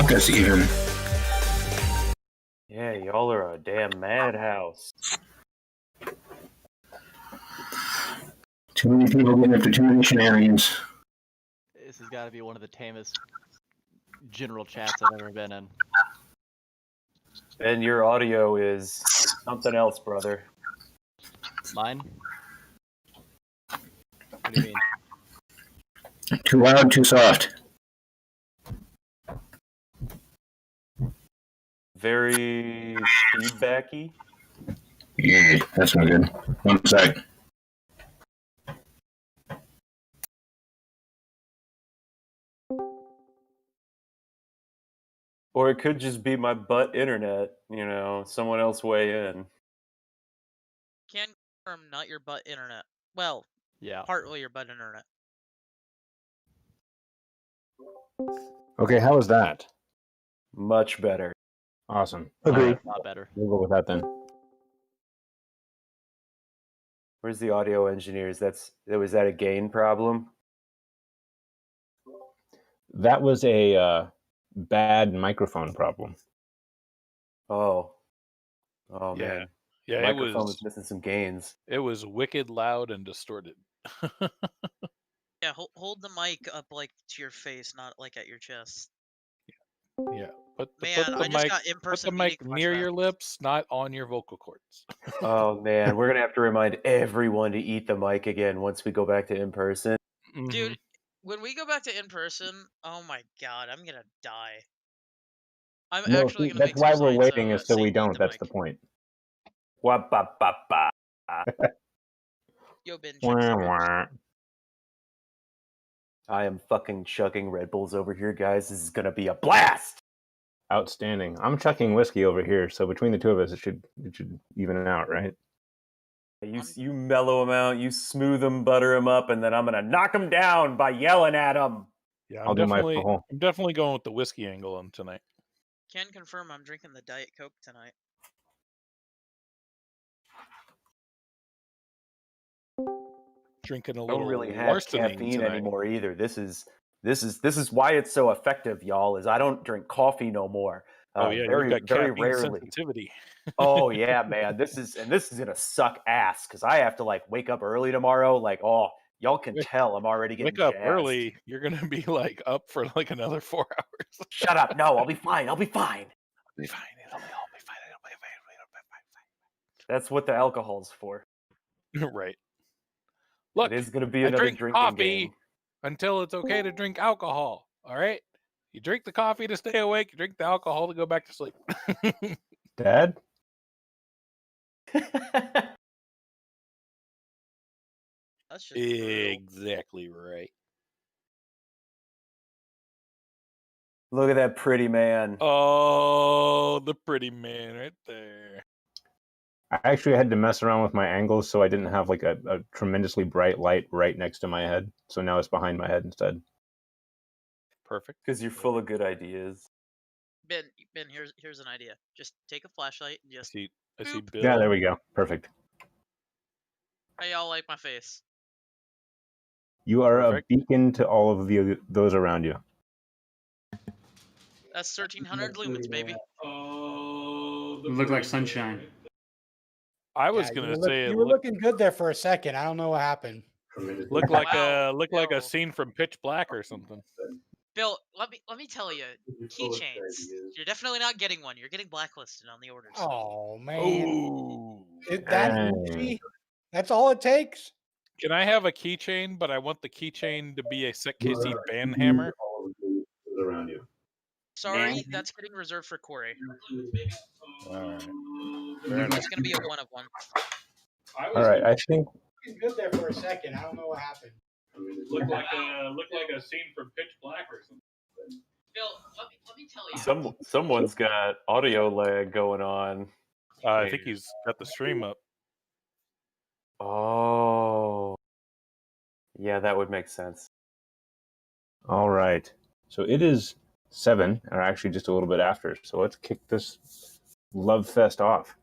block us even. Yeah, y'all are a damn madhouse. Too many people getting into too many shenanigans. This has got to be one of the tamest general chats I've ever been in. And your audio is something else, brother. Mine? What do you mean? Too loud, too soft. Very feedbacky. Yeah, that's not good. One sec. Or it could just be my butt internet, you know, someone else weigh in. Can confirm not your butt internet. Well, Yeah. partly your butt internet. Okay, how is that? Much better. Awesome. Agreed. A lot better. We'll go with that then. Where's the audio engineers? Was that a gain problem? That was a bad microphone problem. Oh Yeah. man. Yeah, The microphone was missing some gains. it was wicked loud and distorted. Yeah, hold the mic up like to your face, not like at your chest. Yeah. Put the Man, I just got put in-person the mic meeting near your flashbacks. lips, not on your vocal cords. Oh man, we're gonna have to remind everyone to eat the mic again once we go back to in person. Mhm. Dude, when we go back to in-person, oh my god, I'm gonna die. I'm No, actually see, gonna that's make why some we're signs waiting that is so say we eat don't. the That's mic. the point. Wah, ba, ba, ba. Yo, Ben, check Wah, settings. wah. I am fucking chugging Red Bulls over here, guys. This is gonna be a blast. Outstanding. I'm chucking whiskey over here, so between the two of us, it should even it out, right? You mellow them out, you smooth them, butter them up, and then I'm gonna knock them down by yelling at them. Yeah, I'll do my I'm full. definitely going with the whiskey angle on tonight. Can confirm I'm drinking the Diet Coke tonight. Drinking a I little don't really have larceny caffeine tonight. anymore either. This is why it's so effective, y'all. Is I don't drink coffee no more. Oh yeah, very you've got very caffeine rarely. sensitivity. Oh yeah, man. This is gonna suck ass because I have to like wake up early tomorrow. Like, oh, y'all can tell I'm already getting Wake up jazzed. early. You're gonna be like up for like another 4 hours. Shut up! No, I'll be fine. I'll be fine. It'll be fine. It'll be fine. It'll be fine. That's what the alcohol's for. Right. Look, It is gonna be I another drink drinking coffee game. until it's okay to drink alcohol. All right. You drink the coffee to stay awake. You drink the alcohol to go back to sleep. Dad? That's just brutal. Exactly right. Look at that pretty man. Oh, the pretty man right there. I actually had to mess around with my angles so I didn't have like a tremendously bright light right next to my head. So now it's behind my head instead. Perfect. Because you're full of good ideas. Ben, here's an idea. Just take a flashlight and just. I see Boop. Bill. Yeah, there we go. Perfect. How y'all like my face? You are Perfect. a beacon to all of those around you. That's 1300 lumens, baby. You look like sunshine. I was Yeah, gonna say it you were looking good there for a second. I don't know what happened. looked like Wow, a Bill. scene from Pitch Black or something. Bill, let me tell you, keychains. You're definitely not getting one. You're getting blacklisted on the orders. Oh man, Oh. that Dang. easy? That's all it takes. Can I have a keychain, but I want the keychain to be a SecKC ban hammer? Around you. Sorry, that's getting reserved for Corey. Alright. It's gonna be a one of one. All right, I think Looking good there for a second. I don't know what happened. Looked like a scene from Pitch Black or something. Bill, let me tell you. Someone's got audio lag going on. I think he's got the stream up. Oh. Yeah, that would make sense. all right. So it is 7, or actually just a little bit after. So let's kick this love fest off.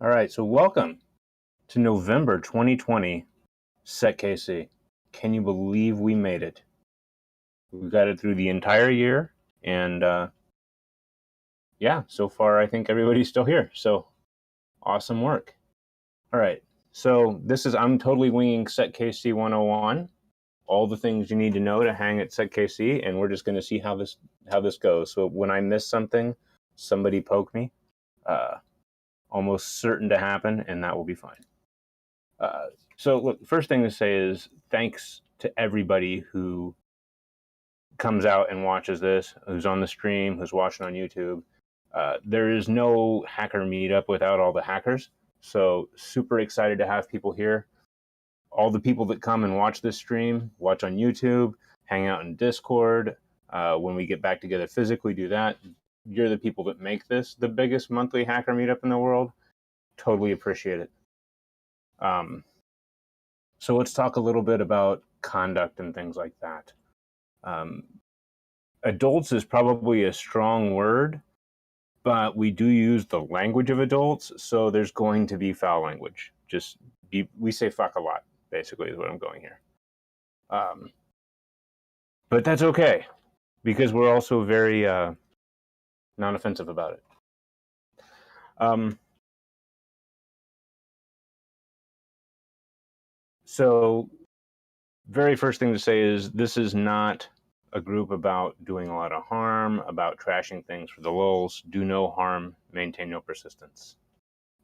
All right, so welcome to November 2020 SecKC. Can you believe we made it? We've got it through the entire year, and yeah, so far I think everybody's still here. So awesome work. All right, so I'm totally winging SecKC 101. All the things you need to know to hang at SecKC, and we're just going to see how this goes. So when I miss something, somebody poke me. Almost certain to happen, and that will be fine. So look, first thing to say is thanks to everybody who comes out and watches this, who's on the stream, who's watching on YouTube. There is no hacker meetup without all the hackers. So super excited to have people here. All the people that come and watch this stream, watch on YouTube, hang out in Discord. When we get back together physically, do that. You're the people that make this the biggest monthly hacker meetup in the world. Totally appreciate it. So let's talk a little bit about conduct and things like that. Adults is probably a strong word, but we do use the language of adults, so there's going to be foul language. We say fuck a lot, basically, is what I'm going here. But that's okay, because we're also very non-offensive about it. So very first thing to say is this is not a group about doing a lot of harm, about trashing things for the lulz. Do no harm, maintain no persistence.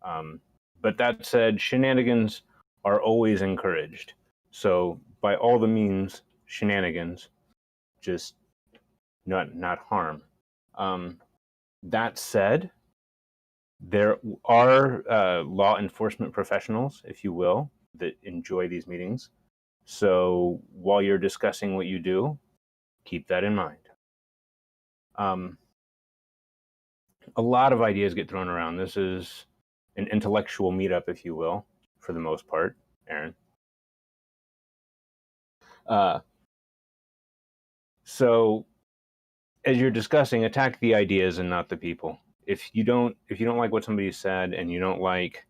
But that said, shenanigans are always encouraged. So by all the means, shenanigans, just not harm. That said, there are law enforcement professionals, if you will, that enjoy these meetings. So while you're discussing what you do, keep that in mind. A lot of ideas get thrown around. This is an intellectual meetup, if you will, for the most part, Aaron. So as you're discussing, attack the ideas and not the people. If you don't like what somebody said and you don't like,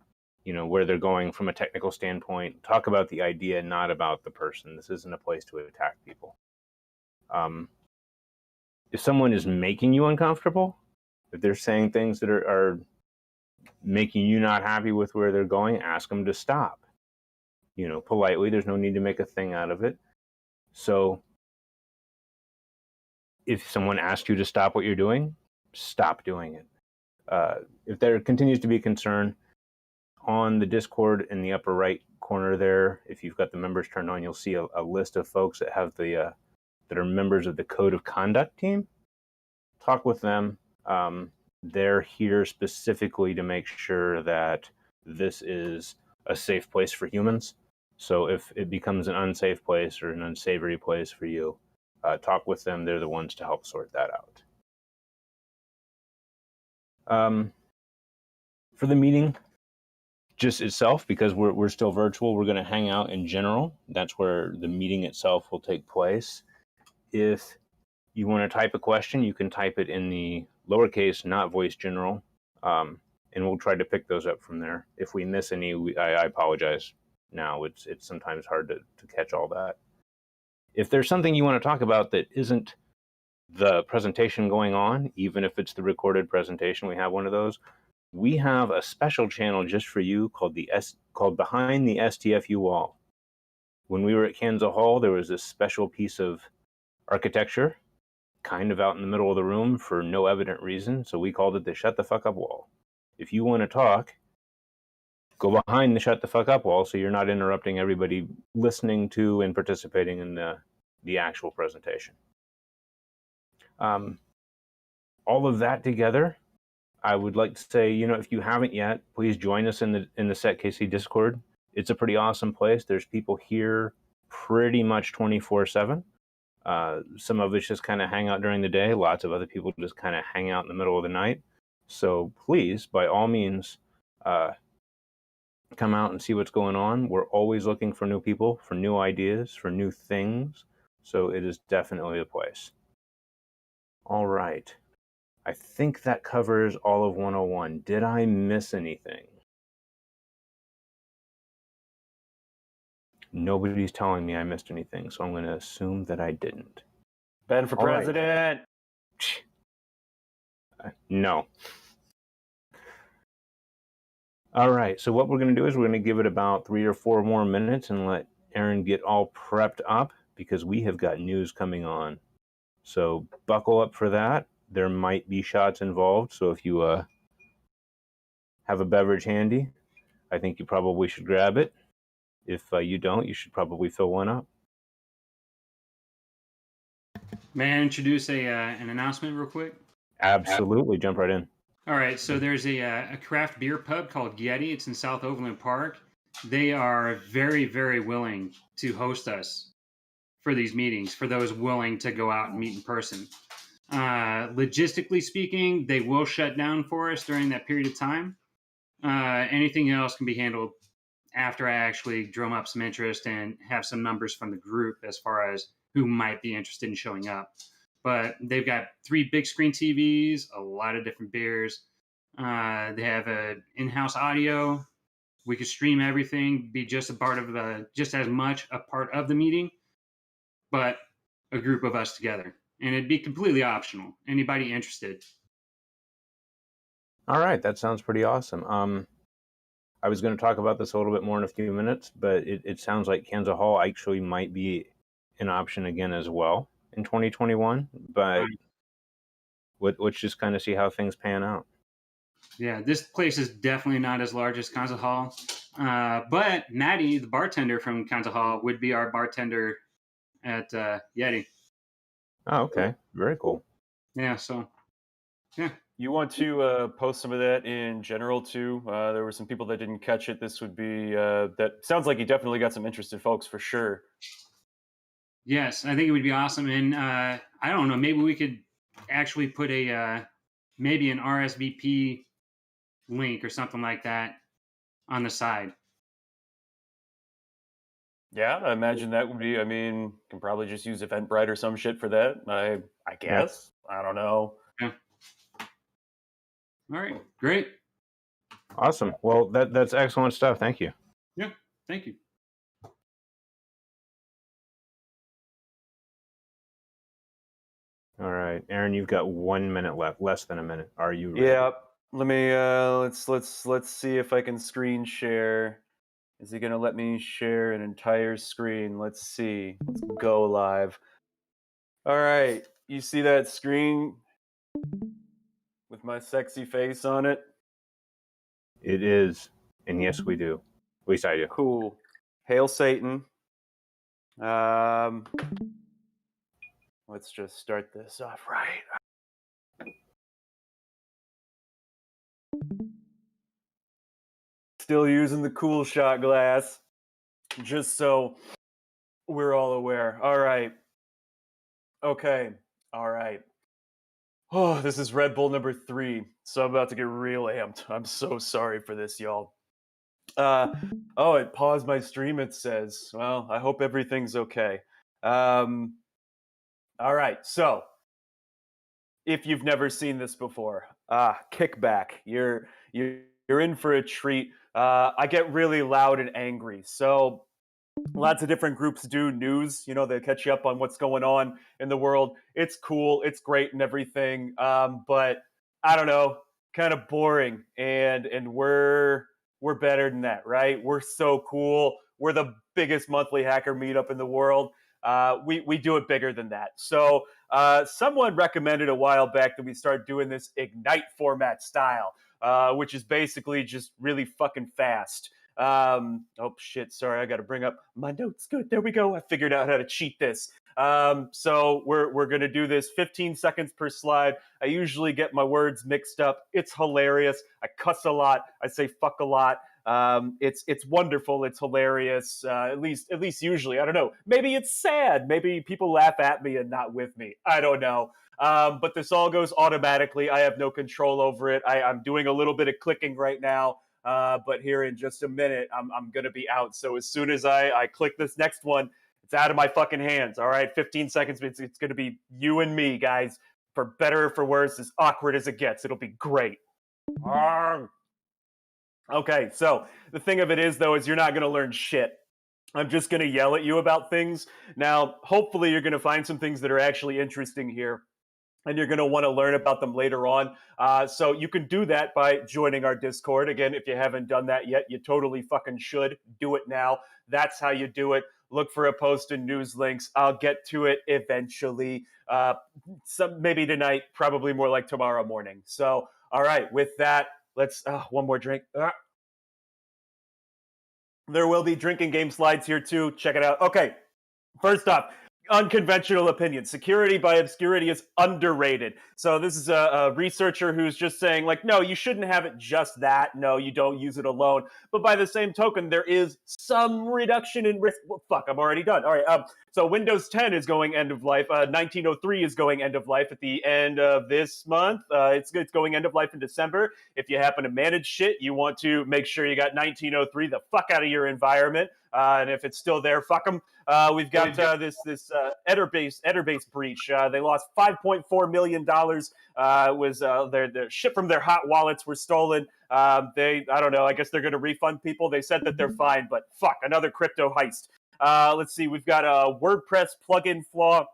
where they're going from a technical standpoint, talk about the idea, not about the person. This isn't a place to attack people. If someone is making you uncomfortable, if they're saying things that are making you not happy with where they're going, ask them to stop. Politely. There's no need to make a thing out of it. So if someone asks you to stop what you're doing, stop doing it. If there continues to be concern, on the Discord in the upper right corner there, if you've got the members turned on, you'll see a list of folks that have that are members of the Code of Conduct team. Talk with them. They're here specifically to make sure that this is a safe place for humans. So if it becomes an unsafe place or an unsavory place for you, talk with them. They're the ones to help sort that out. For the meeting just itself, because we're still virtual, we're going to hang out in general. That's where the meeting itself will take place. If you want to type a question, you can type it in the lowercase, not voice general, and we'll try to pick those up from there. If we miss any, I apologize. Now it's sometimes hard to catch all that. If there's something you want to talk about that isn't the presentation going on, even if it's the recorded presentation, we have one of those. We have a special channel just for you called Behind the STFU Wall. When we were at Kansas Hall, there was this special piece of architecture kind of out in the middle of the room for no evident reason, so we called it the Shut the Fuck Up Wall. If you want to talk, go behind the Shut the Fuck Up Wall so you're not interrupting everybody listening to and participating in the actual presentation. All of that together, I would like to say, if you haven't yet, please join us in the SecKC Discord. It's a pretty awesome place. There's people here pretty much 24/7. Some of us just kind of hang out during the day. Lots of other people just kind of hang out in the middle of the night. So please, by all means, come out and see what's going on. We're always looking for new people, for new ideas, for new things. So it is definitely the place. All right. I think that covers all of 101. Did I miss anything? Nobody's telling me I missed anything, so I'm going to assume that I didn't. Ben for All right. president. No. All right. So what we're going to do is we're going to give it about 3 or 4 more minutes and let Aaron get all prepped up because we have got news coming on. So buckle up for that. There might be shots involved. So if you have a beverage handy, I think you probably should grab it. If you don't, you should probably fill one up. May I introduce an announcement real quick? Absolutely. Jump right in. All right, so there's a craft beer pub called Yeti. It's in South Overland Park. They are very, very willing to host us for these meetings, for those willing to go out and meet in person. Logistically speaking, they will shut down for us during that period of time. Anything else can be handled after I actually drum up some interest and have some numbers from the group as far as who might be interested in showing up. But they've got 3 big screen TVs, a lot of different beers. They have an in-house audio. We could stream everything, be just a part of just as much a part of the meeting, but a group of us together. And it'd be completely optional. Anybody interested? All right. That sounds pretty awesome. I was going to talk about this a little bit more in a few minutes, but it sounds like Kansas Hall actually might be an option again as well in 2021. But let's just kind of see how things pan out. Yeah, this place is definitely not as large as Kansas Hall. But Maddie, the bartender from Kansas Hall, would be our bartender at Yeti. Oh, okay. Very cool. Yeah, so, yeah. You want to post some of that in general too? There were some people that didn't catch it. This would be that sounds like you definitely got some interested folks for sure. Yes, I think it would be awesome. And I don't know, maybe we could actually put maybe an RSVP link or something like that on the side. Yeah, I imagine that would be. I mean, you can probably just use Eventbrite or some shit for that. I guess. I don't know. Yeah. All right, great. Awesome. Well, that's excellent stuff. Thank you. Yeah, thank you. All right, Aaron, you've got 1 minute left, less than a minute. Are you ready? Yeah. Let me. Let's see if I can screen share. Is he gonna let me share an entire screen? Let's see. Let's go live. All right. You see that screen with my sexy face on it? It is, and yes, we do. At least I do. Cool. Hail Satan. Let's just start this off right. Still using the cool shot glass, just so we're all aware. All right. Okay. All right. Oh, this is Red Bull number 3, so I'm about to get real amped. I'm so sorry for this, y'all. Oh, it paused my stream, it says. Well, I hope everything's okay. All right, so if you've never seen this before, kickback. You're in for a treat. I get really loud and angry, so lots of different groups do news. You know, they catch you up on what's going on in the world. It's cool, it's great, and everything. But I don't know, kind of boring. And we're better than that, right? We're so cool. We're the biggest monthly hacker meetup in the world. We do it bigger than that. So someone recommended a while back that we start doing this Ignite format style, which is basically just really fucking fast. Oh shit, sorry, I gotta bring up my notes. Good, there we go. I figured out how to cheat this. So we're gonna do this 15 seconds per slide. I usually get my words mixed up. It's hilarious. I cuss a lot. I say fuck a lot. It's wonderful. It's hilarious. At least usually. I don't know. Maybe it's sad. Maybe people laugh at me and not with me. I don't know. But this all goes automatically. I have no control over it. I'm doing a little bit of clicking right now. But here in just a minute, I'm going to be out. So as soon as I click this next one, it's out of my fucking hands. All right, 15 seconds. It's going to be you and me, guys. For better or for worse, as awkward as it gets. It'll be great. Okay, so the thing of it is, though, is you're not going to learn shit. I'm just going to yell at you about things. Now, hopefully you're going to find some things that are actually interesting here, and you're going to want to learn about them later on. So you can do that by joining our Discord. Again, if you haven't done that yet, you totally fucking should. Do it now. That's how you do it. Look for a post and news links. I'll get to it eventually. Maybe tonight, probably more like tomorrow morning. So, all right, with that, let's, one more drink. There will be drinking game slides here too. Check it out. Okay, first off, unconventional opinion. Security by obscurity is underrated. So this is a researcher who's just saying, like, no, you shouldn't have it just that. No, you don't use it alone. But by the same token, there is some reduction in risk. Well, fuck, I'm already done. All right. So Windows 10 is going end of life. 1903 is going end of life at the end of this month. It's going end of life in December. If you happen to manage shit, you want to make sure you got 1903 the fuck out of your environment. And if it's still there, fuck them. We've got this Etherbase breach. They lost $5.4 million. Was their shit from their hot wallets were stolen. I don't know. I guess they're going to refund people. They said that they're fine, but fuck, another crypto heist. Let's see. We've got a WordPress plugin flaw.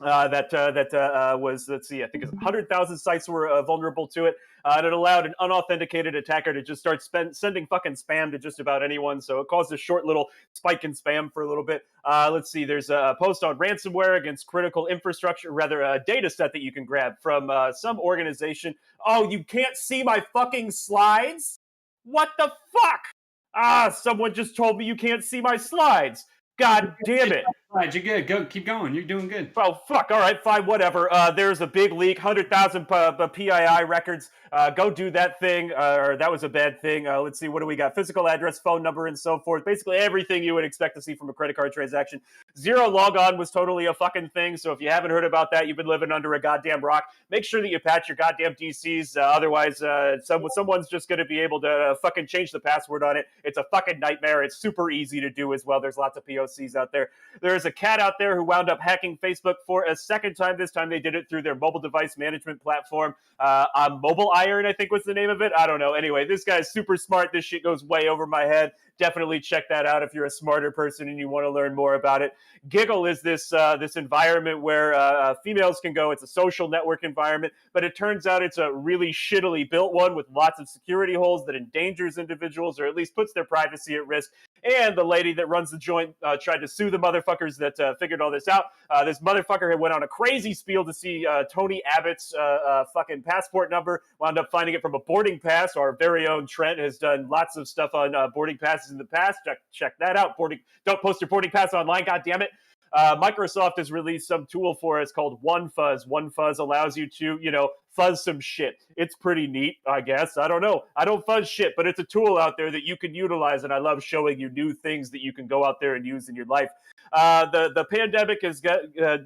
That was, let's see, I think it's 100,000 sites were vulnerable to it. And it allowed an unauthenticated attacker to just start sending fucking spam to just about anyone. So it caused a short little spike in spam for a little bit. Let's see, there's a post on ransomware against critical infrastructure, rather a data set that you can grab from some organization. Oh, you can't see my fucking slides? What the fuck? Someone just told me you can't see my slides. God damn it. You're good. Go, keep going. You're doing good. Oh, fuck. All right, fine, whatever. There's a big leak, 100,000 PII records. Go do that thing, or that was a bad thing. Let's see, what do we got? Physical address, phone number, and so forth. Basically everything you would expect to see from a credit card transaction. Zero logon was totally a fucking thing, so if you haven't heard about that, you've been living under a goddamn rock. Make sure that you patch your goddamn DCs, otherwise someone's just going to be able to fucking change the password on it. It's a fucking nightmare. It's super easy to do as well. There's lots of POCs out there. There's a cat out there who wound up hacking Facebook for a second time. This time they did it through their mobile device management platform. Mobile Iron, I think was the name of it. I don't know. Anyway, this guy's super smart. This shit goes way over my head. Definitely check that out if you're a smarter person and you want to learn more about it. Giggle is this environment where females can go. It's a social network environment, but it turns out it's a really shittily built one with lots of security holes that endangers individuals or at least puts their privacy at risk. And the lady that runs the joint tried to sue the motherfuckers that figured all this out. This motherfucker had went on a crazy spiel to see Tony Abbott's fucking passport number, wound up finding it from a boarding pass. Our very own Trent has done lots of stuff on boarding passes in the past. Check that out. Don't post your boarding pass online, goddammit. Microsoft has released some tool for us called OneFuzz. OneFuzz allows you to, fuzz some shit. It's pretty neat, I guess. I don't know. I don't fuzz shit, but it's a tool out there that you can utilize, and I love showing you new things that you can go out there and use in your life. The pandemic has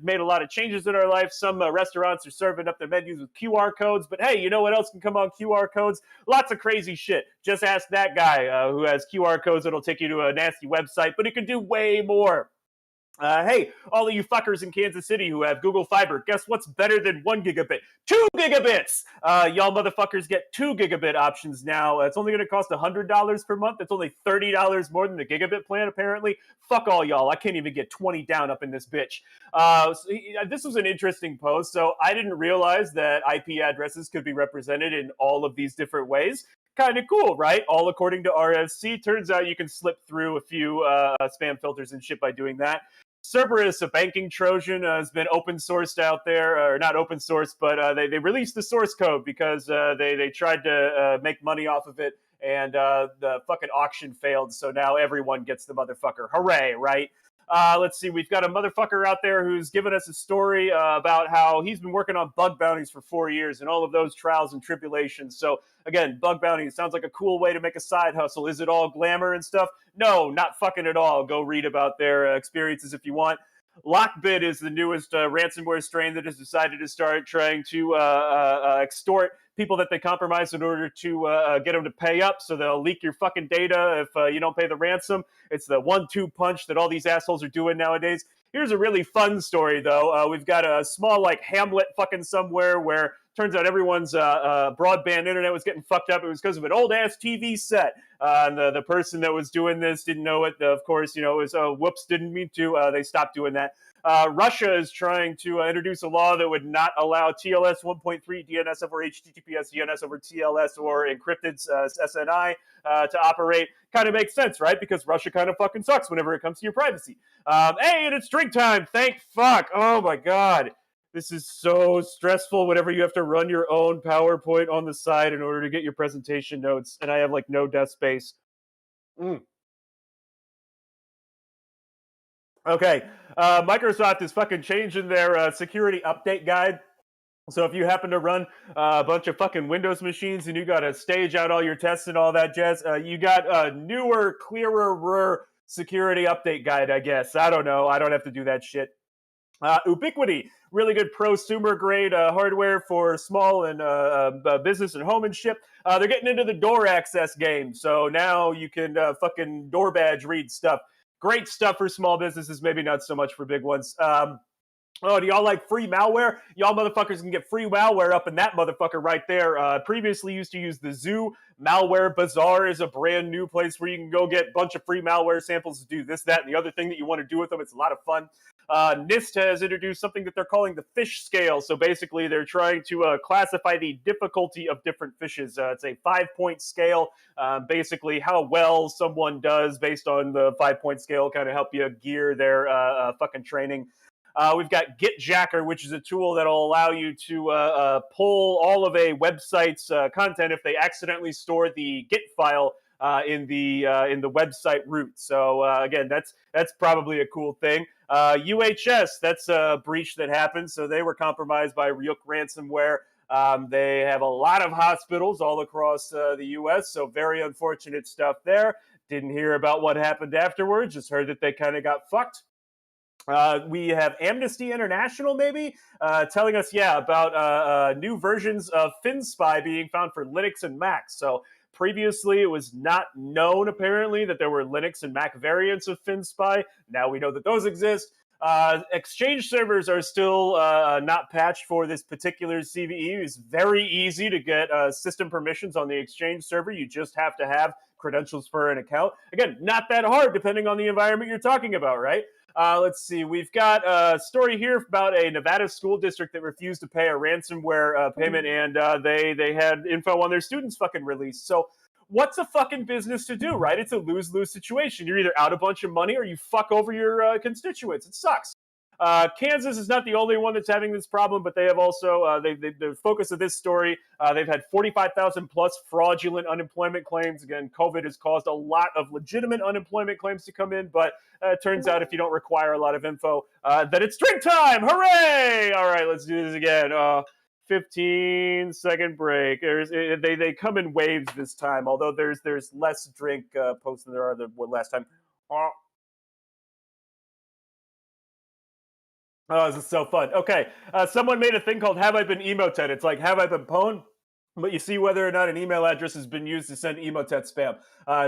made a lot of changes in our life. Some restaurants are serving up their menus with QR codes, but hey, you know what else can come on QR codes? Lots of crazy shit. Just ask that guy who has QR codes that'll take you to a nasty website, but it can do way more. Hey, all of you fuckers in Kansas City who have Google Fiber, guess what's better than 1 gigabit? 2 gigabits! Y'all motherfuckers get 2 gigabit options now. It's only going to cost $100 per month. It's only $30 more than the gigabit plan, apparently. Fuck all y'all. I can't even get 20 down up in this bitch. This was an interesting post. So I didn't realize that IP addresses could be represented in all of these different ways. Kind of cool, right? All according to RFC. Turns out you can slip through a few spam filters and shit by doing that. Cerberus, a banking Trojan, has been open sourced out there, or not open sourced, but they released the source code because they tried to make money off of it, and the fucking auction failed, so now everyone gets the motherfucker. Hooray, right? Let's see, we've got a motherfucker out there who's given us a story about how he's been working on bug bounties for 4 years and all of those trials and tribulations. So again, bug bounties sounds like a cool way to make a side hustle. Is it all glamour and stuff? No, not fucking at all. Go read about their experiences if you want. Lockbit is the newest ransomware strain that has decided to start trying to extort people that they compromise in order to get them to pay up, so they'll leak your fucking data if you don't pay the ransom. It's the 1-2 punch that all these assholes are doing nowadays. Here's a really fun story, though. We've got a small, like, hamlet fucking somewhere where turns out everyone's broadband internet was getting fucked up. It was because of an old-ass TV set. And the person that was doing this didn't know it. Of course, it was, whoops, didn't mean to. They stopped doing that. Russia is trying to introduce a law that would not allow TLS 1.3 DNS over HTTPS DNS over TLS or encrypted SNI to operate. Kind of makes sense, right? Because Russia kind of fucking sucks whenever it comes to your privacy. Hey, and it's drink time. Thank fuck. Oh my god. This is so stressful whenever you have to run your own PowerPoint on the side in order to get your presentation notes, and I have like no desk space. Okay, Microsoft is fucking changing their security update guide. So if you happen to run a bunch of fucking Windows machines and you got to stage out all your tests and all that jazz, you got a newer, clearer security update guide, I guess. I don't know. I don't have to do that shit. Ubiquity, really good prosumer grade hardware for small and business and home and ship. They're getting into the door access game. So now you can fucking door badge read stuff. Great stuff for small businesses, maybe not so much for big ones. Oh, do y'all like free malware? Y'all motherfuckers can get free malware up in that motherfucker right there. Previously used to use the Zoo. Malware Bazaar is a brand new place where you can go get a bunch of free malware samples to do this, that, and the other thing that you want to do with them. It's a lot of fun. NIST has introduced something that they're calling the fish scale. So basically, they're trying to classify the difficulty of different fishes. It's a 5-point scale. Basically, how well someone does based on the 5-point scale kind of help you gear their fucking training. We've got GitJacker, which is a tool that will allow you to pull all of a website's content if they accidentally store the Git file in the website root. So again, that's probably a cool thing. UHS, that's a breach that happened. So they were compromised by Ryuk ransomware. They have a lot of hospitals all across the U.S., so very unfortunate stuff there. Didn't hear about what happened afterwards, just heard that they kind of got fucked. We have Amnesty International, maybe, telling us, about new versions of FinSpy being found for Linux and Mac. So previously, it was not known, apparently, that there were Linux and Mac variants of FinSpy. Now we know that those exist. Exchange servers are still not patched for this particular CVE. It's very easy to get system permissions on the Exchange server. You just have to have credentials for an account. Again, not that hard, depending on the environment you're talking about, right? Let's see. We've got a story here about a Nevada school district that refused to pay a ransomware payment, and they had info on their students fucking released. So what's a fucking business to do, right? It's a lose-lose situation. You're either out a bunch of money or you fuck over your constituents. It sucks. Kansas is not the only one that's having this problem, but they have also, the focus of this story, they've had 45,000 plus fraudulent unemployment claims. Again, COVID has caused a lot of legitimate unemployment claims to come in, but it turns out if you don't require a lot of info, that it's drink time. Hooray! All right, let's do this again. 15-second break. They come in waves this time, although there's less drink posts than there are the last time. Oh, this is so fun. Okay, someone made a thing called Have I Been Emotet? It's like, have I been pwned? But you see whether or not an email address has been used to send emotet spam.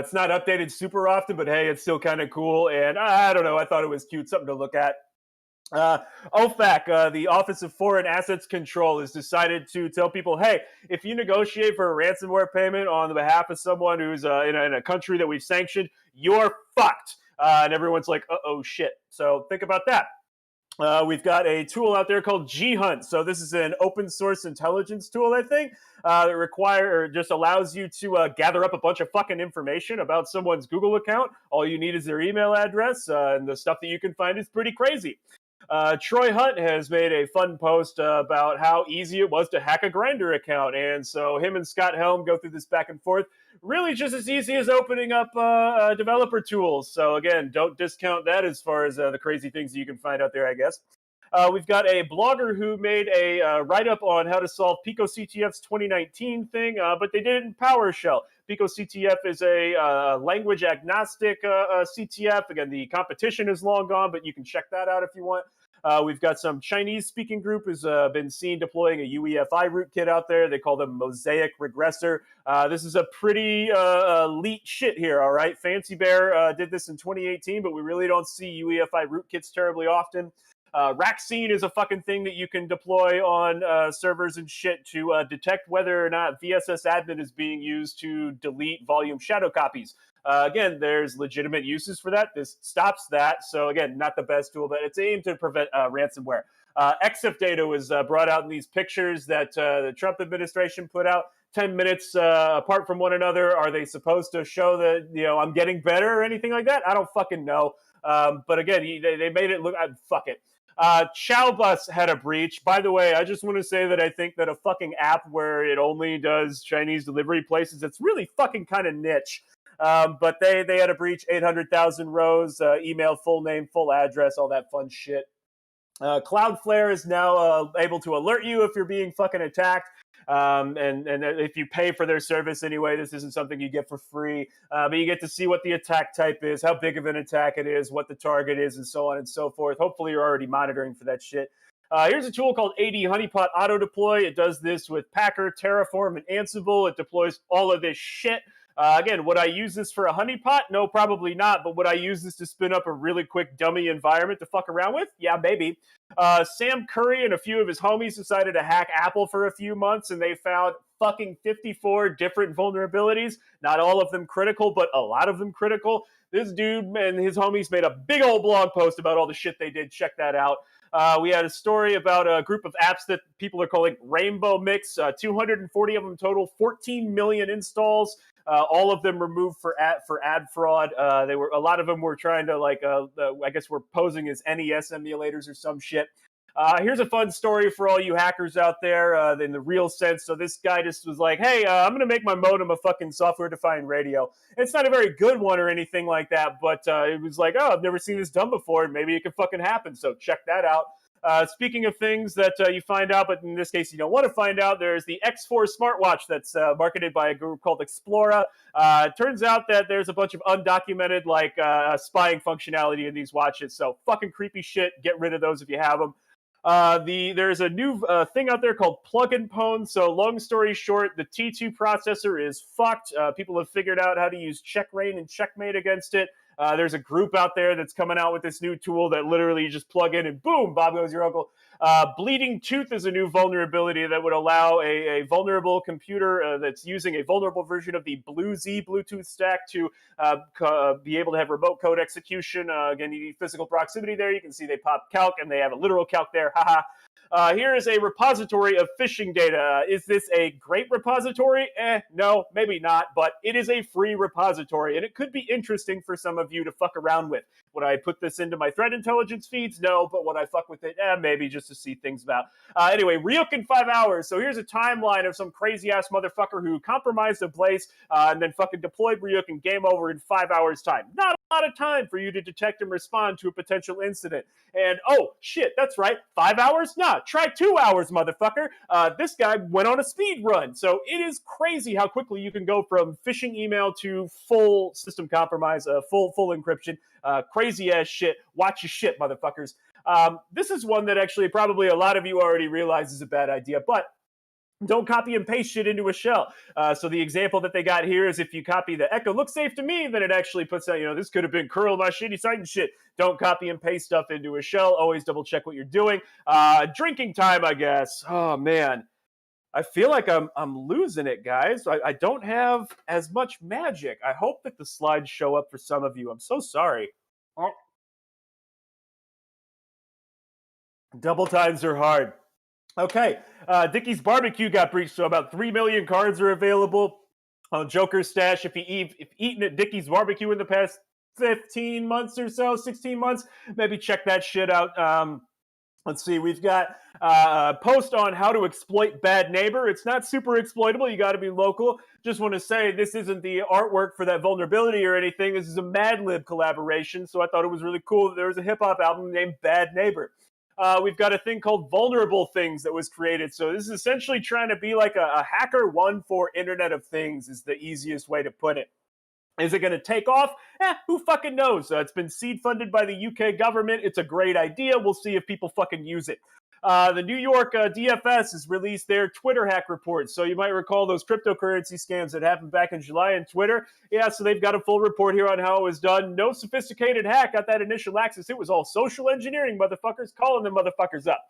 It's not updated super often, but hey, it's still kind of cool. And I don't know, I thought it was cute, something to look at. OFAC, the Office of Foreign Assets Control, has decided to tell people, hey, if you negotiate for a ransomware payment on the behalf of someone who's in a country that we've sanctioned, you're fucked. And everyone's like, uh-oh, shit. So think about that. We've got a tool out there called G-Hunt. So this is an open source intelligence tool, I think, that just allows you to gather up a bunch of fucking information about someone's Google account. All you need is their email address, and the stuff that you can find is pretty crazy. Troy Hunt has made a fun post about how easy it was to hack a Grindr account. And so him and Scott Helm go through this back and forth. Really just as easy as opening up developer tools. So again, don't discount that as far as the crazy things you can find out there, I guess. We've got a blogger who made a write-up on how to solve PicoCTF's 2019 thing, but they did it in PowerShell. PicoCTF is a language agnostic CTF. Again, the competition is long gone, but you can check that out if you want. We've got some Chinese-speaking group who's been seen deploying a UEFI rootkit out there. They call them Mosaic Regressor. This is a pretty elite shit here, all right? Fancy Bear did this in 2018, but we really don't see UEFI rootkits terribly often. Rackscene is a fucking thing that you can deploy on servers and shit to detect whether or not VSS admin is being used to delete volume shadow copies. Again, there's legitimate uses for that. This stops that. So again, not the best tool, but it's aimed to prevent ransomware. EXIF data was brought out in these pictures that the Trump administration put out. 10 minutes apart from one another. Are they supposed to show that, I'm getting better or anything like that? I don't fucking know. But again, they made it look, fuck it. Chowbus had a breach. By the way, I just want to say that I think that a fucking app where it only does Chinese delivery places, it's really fucking kind of niche. But they had a breach, 800,000 rows, email, full name, full address, all that fun shit. Cloudflare is now able to alert you if you're being fucking attacked. And if you pay for their service anyway, this isn't something you get for free, but you get to see what the attack type is, how big of an attack it is, what the target is, and so on and so forth. Hopefully you're already monitoring for that shit. Here's a tool called AD Honeypot Auto Deploy. It does this with Packer, Terraform, and Ansible. It deploys all of this shit. Again, would I use this for a honeypot? No, probably not. But would I use this to spin up a really quick dummy environment to fuck around with? Yeah, maybe. Sam Curry and a few of his homies decided to hack Apple for a few months, and they found fucking 54 different vulnerabilities. Not all of them critical, but a lot of them critical. This dude and his homies made a big old blog post about all the shit they did. Check that out. We had a story about a group of apps that people are calling Rainbow Mix. 240 of them total, 14 million installs. All of them removed for ad fraud. A lot of them were trying to I guess were posing as NES emulators or some shit. Here's a fun story for all you hackers out there in the real sense. So this guy just was like, hey, I'm going to make my modem a fucking software-defined radio. It's not a very good one or anything like that, but it was like, oh, I've never seen this done before, and maybe it could fucking happen. So check that out. Speaking of things that you find out, but in this case you don't want to find out, there's the X4 smartwatch that's marketed by a group called Explora. It turns out that there's a bunch of undocumented spying functionality in these watches. So fucking creepy shit. Get rid of those if you have them. There's a new thing out there called plug and pwn. So long story short, the T2 processor is fucked. People have figured out how to use checkrain and checkmate against it. There's a group out there that's coming out with this new tool that literally you just plug in and boom, Bob goes your uncle. Bleeding Tooth is a new vulnerability that would allow a vulnerable computer that's using a vulnerable version of the BlueZ Bluetooth stack to be able to have remote code execution. Again, you need physical proximity there. You can see they pop calc and they have a literal calc there. Haha. Here is a repository of phishing data. Is this a great repository? No, maybe not, but it is a free repository, and it could be interesting for some of you to fuck around with. Would I put this into my threat intelligence feeds? No, but would I fuck with it? Maybe, just to see things about. Anyway, Ryuk in 5 hours. So here's a timeline of some crazy-ass motherfucker who compromised a place and then fucking deployed Ryuk and game over in 5 hours' time. Not a lot of time for you to detect and respond to a potential incident. And, oh, shit, that's right, 5 hours? Nah, try 2 hours, motherfucker. This guy went on a speed run. So it is crazy how quickly you can go from phishing email to full system compromise, full encryption. Crazy ass shit. Watch your shit, motherfuckers. This is one that actually probably a lot of you already realize is a bad idea, but don't copy and paste shit into a shell. So the example that they got here is if you copy the echo looks safe to me, then it actually puts out, this could have been curl my shitty site and shit. Don't copy and paste stuff into a shell. Always double check what you're doing. Drinking time, I guess. Oh man. I feel like I'm losing it, guys. I don't have as much magic. I hope that the slides show up for some of you. I'm so sorry. Oh. Double times are hard. Okay, Dickie's Barbecue got breached, so about 3 million cards are available on Joker's Stash. If you've eaten at Dickie's Barbecue in the past 15 months or so, 16 months, maybe check that shit out. Let's see, we've got a post on how to exploit Bad Neighbor. It's not super exploitable. You got to be local. Just want to say this isn't the artwork for that vulnerability or anything. This is a Mad Lib collaboration, so I thought it was really cool that there was a hip-hop album named Bad Neighbor. We've got a thing called Vulnerable Things that was created. So this is essentially trying to be like a HackerOne for Internet of Things is the easiest way to put it. Is it going to take off? Who fucking knows? It's been seed funded by the UK government. It's a great idea. We'll see if people fucking use it. The New York DFS has released their Twitter hack report. So you might recall those cryptocurrency scams that happened back in July on Twitter. Yeah, so they've got a full report here on how it was done. No sophisticated hack got that initial access. It was all social engineering, motherfuckers, calling them motherfuckers up.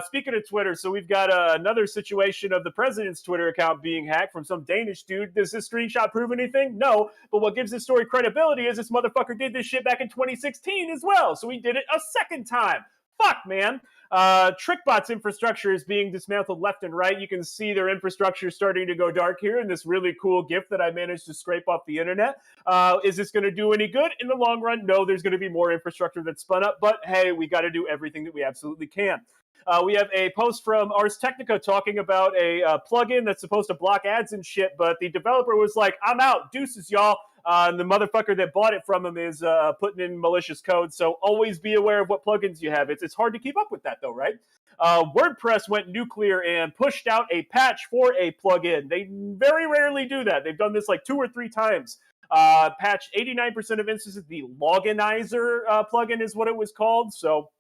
Speaking of Twitter, so we've got another situation of the president's Twitter account being hacked from some Danish dude. Does this screenshot prove anything? No. But what gives this story credibility is this motherfucker did this shit back in 2016 as well. So he did it a second time. Fuck, man. TrickBot's infrastructure is being dismantled left and right. You can see their infrastructure starting to go dark here in this really cool GIF that I managed to scrape off the internet. Is this going to do any good? In the long run, no, there's going to be more infrastructure that's spun up. But hey, we got to do everything that we absolutely can. We have a post from Ars Technica talking about a plugin that's supposed to block ads and shit, but the developer was like, I'm out, deuces, y'all. And the motherfucker that bought it from him is putting in malicious code, so always be aware of what plugins you have. It's hard to keep up with that, though, right? WordPress went nuclear and pushed out a patch for a plugin. They very rarely do that. They've done this like 2 or 3 times. Patch 89% of instances. The Loginizer plugin is what it was called, so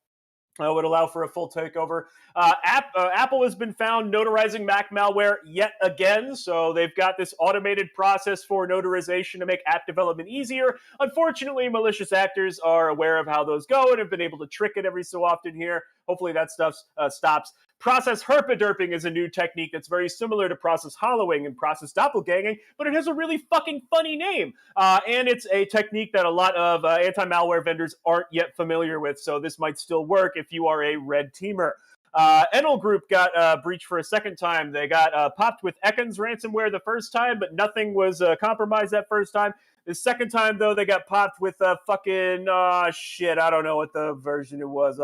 would allow for a full takeover. Apple has been found notarizing Mac malware yet again, so they've got this automated process for notarization to make app development easier. Unfortunately, malicious actors are aware of how those go and have been able to trick it every so often here. Hopefully that stuff stops. Process herpaderping is a new technique that's very similar to process hollowing and process doppelganging, but it has a really fucking funny name. And it's a technique that a lot of anti-malware vendors aren't yet familiar with, so this might still work if you are a red teamer. Enel Group got breached for a second time. They got popped with Ekans ransomware the first time, but nothing was compromised that first time. The second time, though, they got popped with fucking, shit, I don't know what the version it was.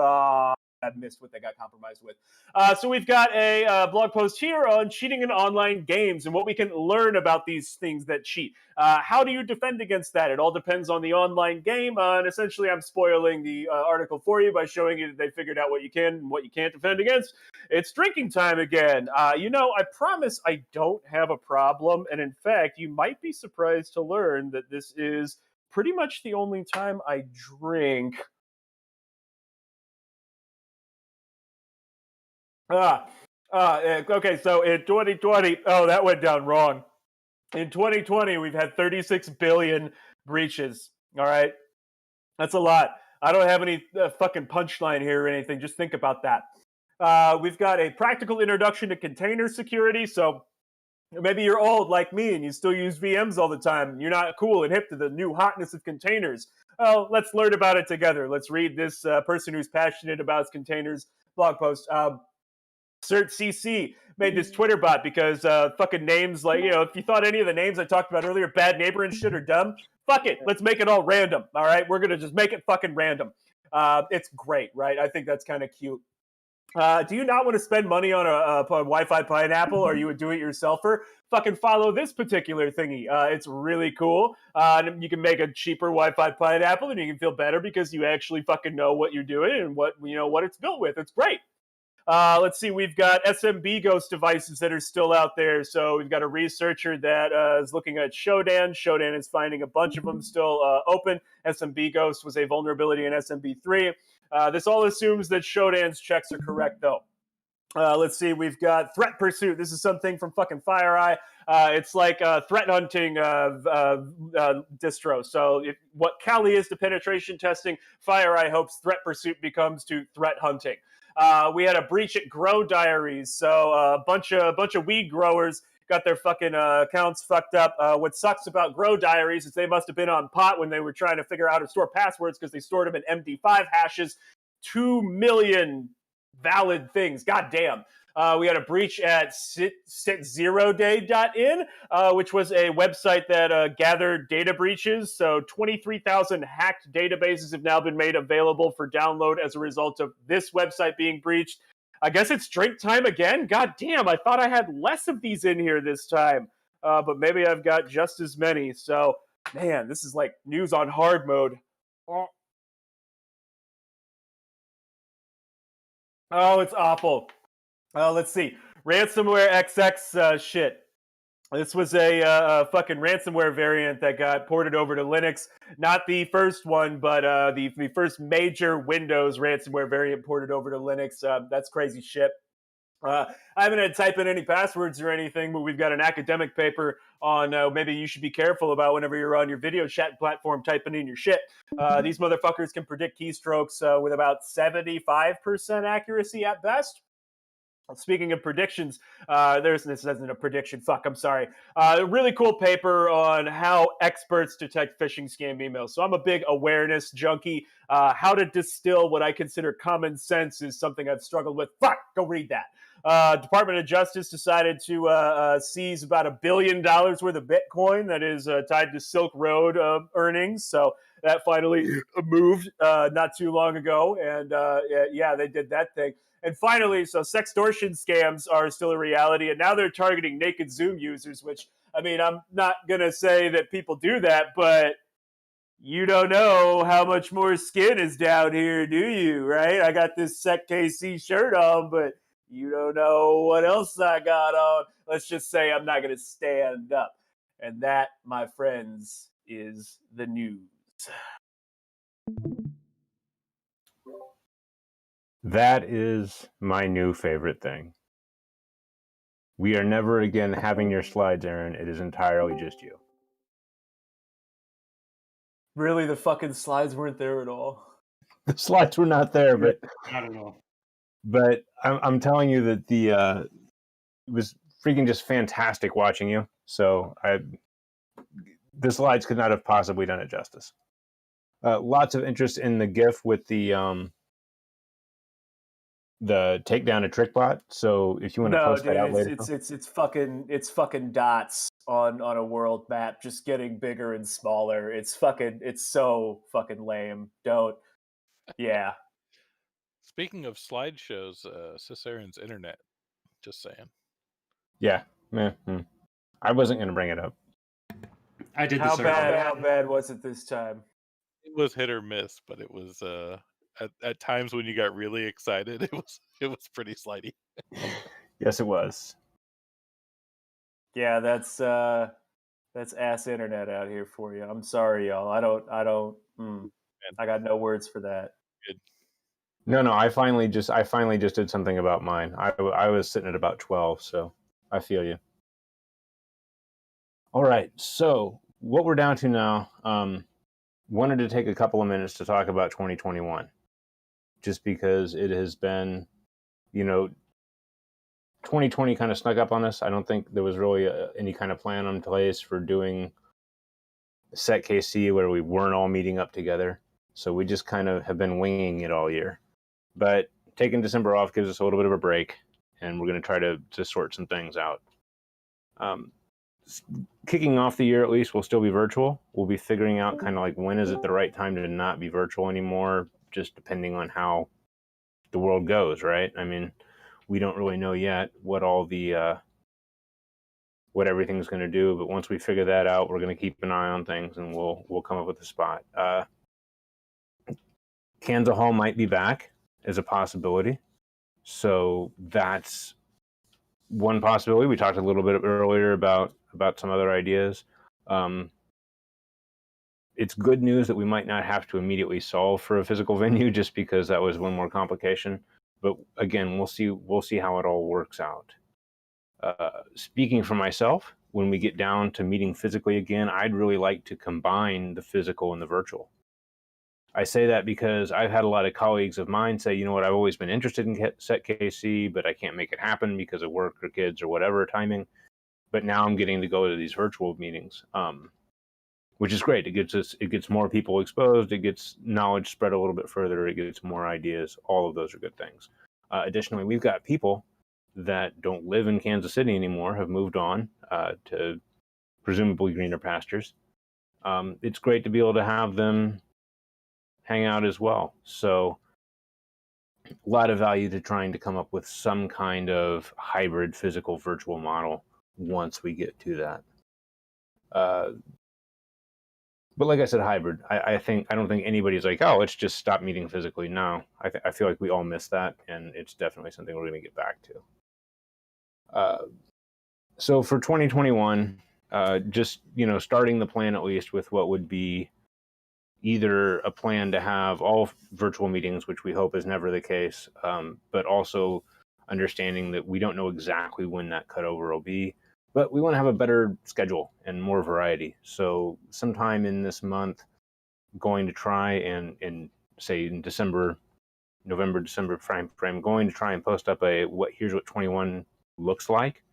I missed what they got compromised with. So we've got a blog post here on cheating in online games and what we can learn about these things that cheat. How do you defend against that? It all depends on the online game. And essentially, I'm spoiling the article for you by showing you that they figured out what you can and what you can't defend against. It's drinking time again. I promise I don't have a problem. And in fact, you might be surprised to learn that this is pretty much the only time I drink. Okay, so in 2020, that went down wrong. In 2020, we've had 36 billion breaches. All right, that's a lot. I don't have any fucking punchline here or anything. Just think about that. We've got a practical introduction to container security. So maybe you're old like me and you still use VMs all the time. You're not cool and hip to the new hotness of containers. Well, let's learn about it together. Let's read this person who's passionate about containers blog post. SecKC made this Twitter bot because fucking names like, if you thought any of the names I talked about earlier, bad neighbor and shit, are dumb, fuck it. Let's make it all random, all right? We're going to just make it fucking random. It's great, right? I think that's kind of cute. Do you not want to spend money on a Wi-Fi pineapple? Or are you a do-it-yourselfer? Fucking follow this particular thingy. It's really cool. You can make a cheaper Wi-Fi pineapple and you can feel better because you actually fucking know what you're doing and what it's built with. It's great. Let's see, we've got SMB Ghost devices that are still out there. So we've got a researcher that is looking at Shodan. Shodan is finding a bunch of them still open. SMB Ghost was a vulnerability in SMB3. This all assumes that Shodan's checks are correct, though. Let's see, we've got Threat Pursuit. This is something from fucking FireEye. It's like threat hunting distro. So what Kali is to penetration testing, FireEye hopes Threat Pursuit becomes to threat hunting. We had a breach at Grow Diaries, so a bunch of weed growers got their fucking accounts fucked up. What sucks about Grow Diaries is they must have been on pot when they were trying to figure out how to store passwords because they stored them in MD5 hashes. 2 million valid things. God damn. We had a breach at sit0day.in, which was a website that gathered data breaches. So 23,000 hacked databases have now been made available for download as a result of this website being breached. I guess it's drink time again? God damn, I thought I had less of these in here this time. But maybe I've got just as many. So, man, this is like news on hard mode. Oh, it's awful. Let's see. Ransomware XX shit. This was a fucking ransomware variant that got ported over to Linux. Not the first one, but the first major Windows ransomware variant ported over to Linux. That's crazy shit. I haven't had to type in any passwords or anything, but we've got an academic paper on maybe you should be careful about whenever you're on your video chat platform typing in your shit. These motherfuckers can predict keystrokes with about 75% accuracy at best. Speaking of predictions, this isn't a prediction. Fuck, I'm sorry. A really cool paper on how experts detect phishing scam emails. So I'm a big awareness junkie. How to distill what I consider common sense is something I've struggled with. Fuck, go read that. Department of Justice decided to seize about $1 billion worth of Bitcoin that is tied to Silk Road earnings. So that finally moved not too long ago. And yeah, they did that thing. And finally, so sextortion scams are still a reality, and now they're targeting naked Zoom users, which, I mean, I'm not going to say that people do that, but you don't know how much more skin is down here, do you, right? I got this SecKC shirt on, but you don't know what else I got on. Let's just say I'm not going to stand up. And that, my friends, is the news. That is my new favorite thing. We are never again having your slides, Aaron. It is entirely just you. Really, the fucking slides weren't there at all. The slides were not there, but Not at all. But I'm telling you that it was freaking just fantastic watching you. So the slides could not have possibly done it justice. Lots of interest in the GIF with the takedown of TrickBot. So if you want to post that out later, it's fucking dots on a world map, just getting bigger and smaller. It's so fucking lame. Don't. Yeah. Speaking of slideshows, Sysaaron's internet. Just saying. Yeah. I wasn't going to bring it up. I did How this earlier. How bad was it this time? It was hit or miss, but it was at times when you got really excited, it was pretty slidey. Yes, it was. Yeah, that's ass internet out here for you. I'm sorry, y'all. I got no words for that. Good. No. I finally just did something about mine. I was sitting at about 12, so I feel you. All right, so what we're down to now. Wanted to take a couple of minutes to talk about 2021, just because it has been, 2020 kind of snuck up on us. I don't think there was really any kind of plan in place for doing SecKC where we weren't all meeting up together. So we just kind of have been winging it all year. But taking December off gives us a little bit of a break, and we're going to try to sort some things out. Kicking off the year, at least, we'll still be virtual. We'll be figuring out kind of like when is it the right time to not be virtual anymore, just depending on how the world goes, right? I mean, we don't really know yet what all the what everything's going to do, but once we figure that out, we're going to keep an eye on things, and we'll come up with a spot. Kansas Hall might be back as a possibility, so that's one possibility. We talked a little bit earlier about some other ideas. It's good news that we might not have to immediately solve for a physical venue, just because that was one more complication. But again, we'll see how it all works out. Speaking for myself, when we get down to meeting physically again, I'd really like to combine the physical and the virtual. I say that because I've had a lot of colleagues of mine say, you know what, I've always been interested in SecKC, but I can't make it happen because of work or kids or whatever timing. But now I'm getting to go to these virtual meetings, which is great. It gets more people exposed. It gets knowledge spread a little bit further. It gets more ideas. All of those are good things. Additionally, we've got people that don't live in Kansas City anymore, have moved on to presumably greener pastures. It's great to be able to have them hang out as well. So a lot of value to trying to come up with some kind of hybrid physical virtual model once we get to that. But like I said, hybrid. I don't think anybody's like, oh, let's just stop meeting physically. No, I feel like we all miss that, and it's definitely something we're going to get back to. So for 2021, just starting the plan at least with what would be either a plan to have all virtual meetings, which we hope is never the case, but also understanding that we don't know exactly when that cutover will be, but we want to have a better schedule and more variety. So sometime in this month, going to try and say in November, December frame, going to try and post up here's what 21 looks like.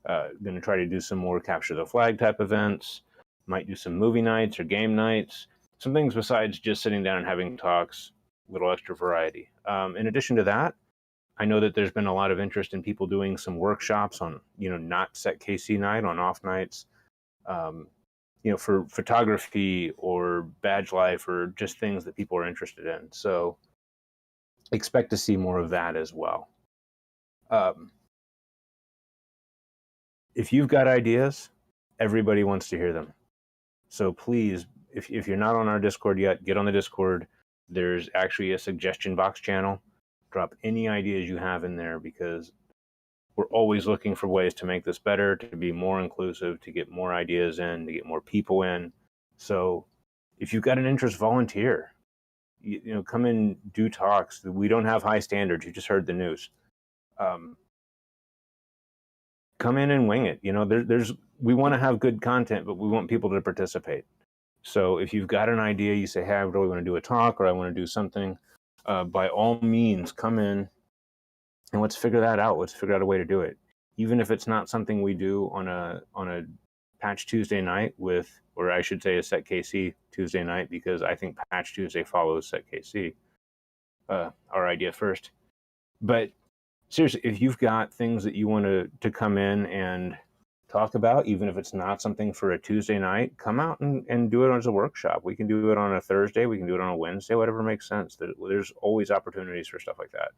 Going to try to do some more capture the flag type events, might do some movie nights or game nights, some things besides just sitting down and having talks, little extra variety. In addition to that, I know that there's been a lot of interest in people doing some workshops on, not SecKC night, on off nights, for photography or badge life or just things that people are interested in. So expect to see more of that as well. If you've got ideas, everybody wants to hear them. So please, if you're not on our Discord yet, get on the Discord. There's actually a suggestion box channel. Drop any ideas you have in there, because we're always looking for ways to make this better, to be more inclusive, to get more ideas in, to get more people in. So if you've got an interest, volunteer. Come in, do talks. We don't have high standards. You just heard the news. Come in and wing it. We want to have good content, but we want people to participate. So if you've got an idea, you say, hey, I really want to do a talk, or I want to do something, by all means, come in and let's figure that out. Let's figure out a way to do it. Even if it's not something we do on a Patch Tuesday night or I should say a SecKC Tuesday night, because I think Patch Tuesday follows SecKC, our idea first. But seriously, if you've got things that you want to come in and talk about, even if it's not something for a Tuesday night, come out and do it as a workshop. We can do it on a Thursday. We can do it on a Wednesday, whatever makes sense. There's always opportunities for stuff like that.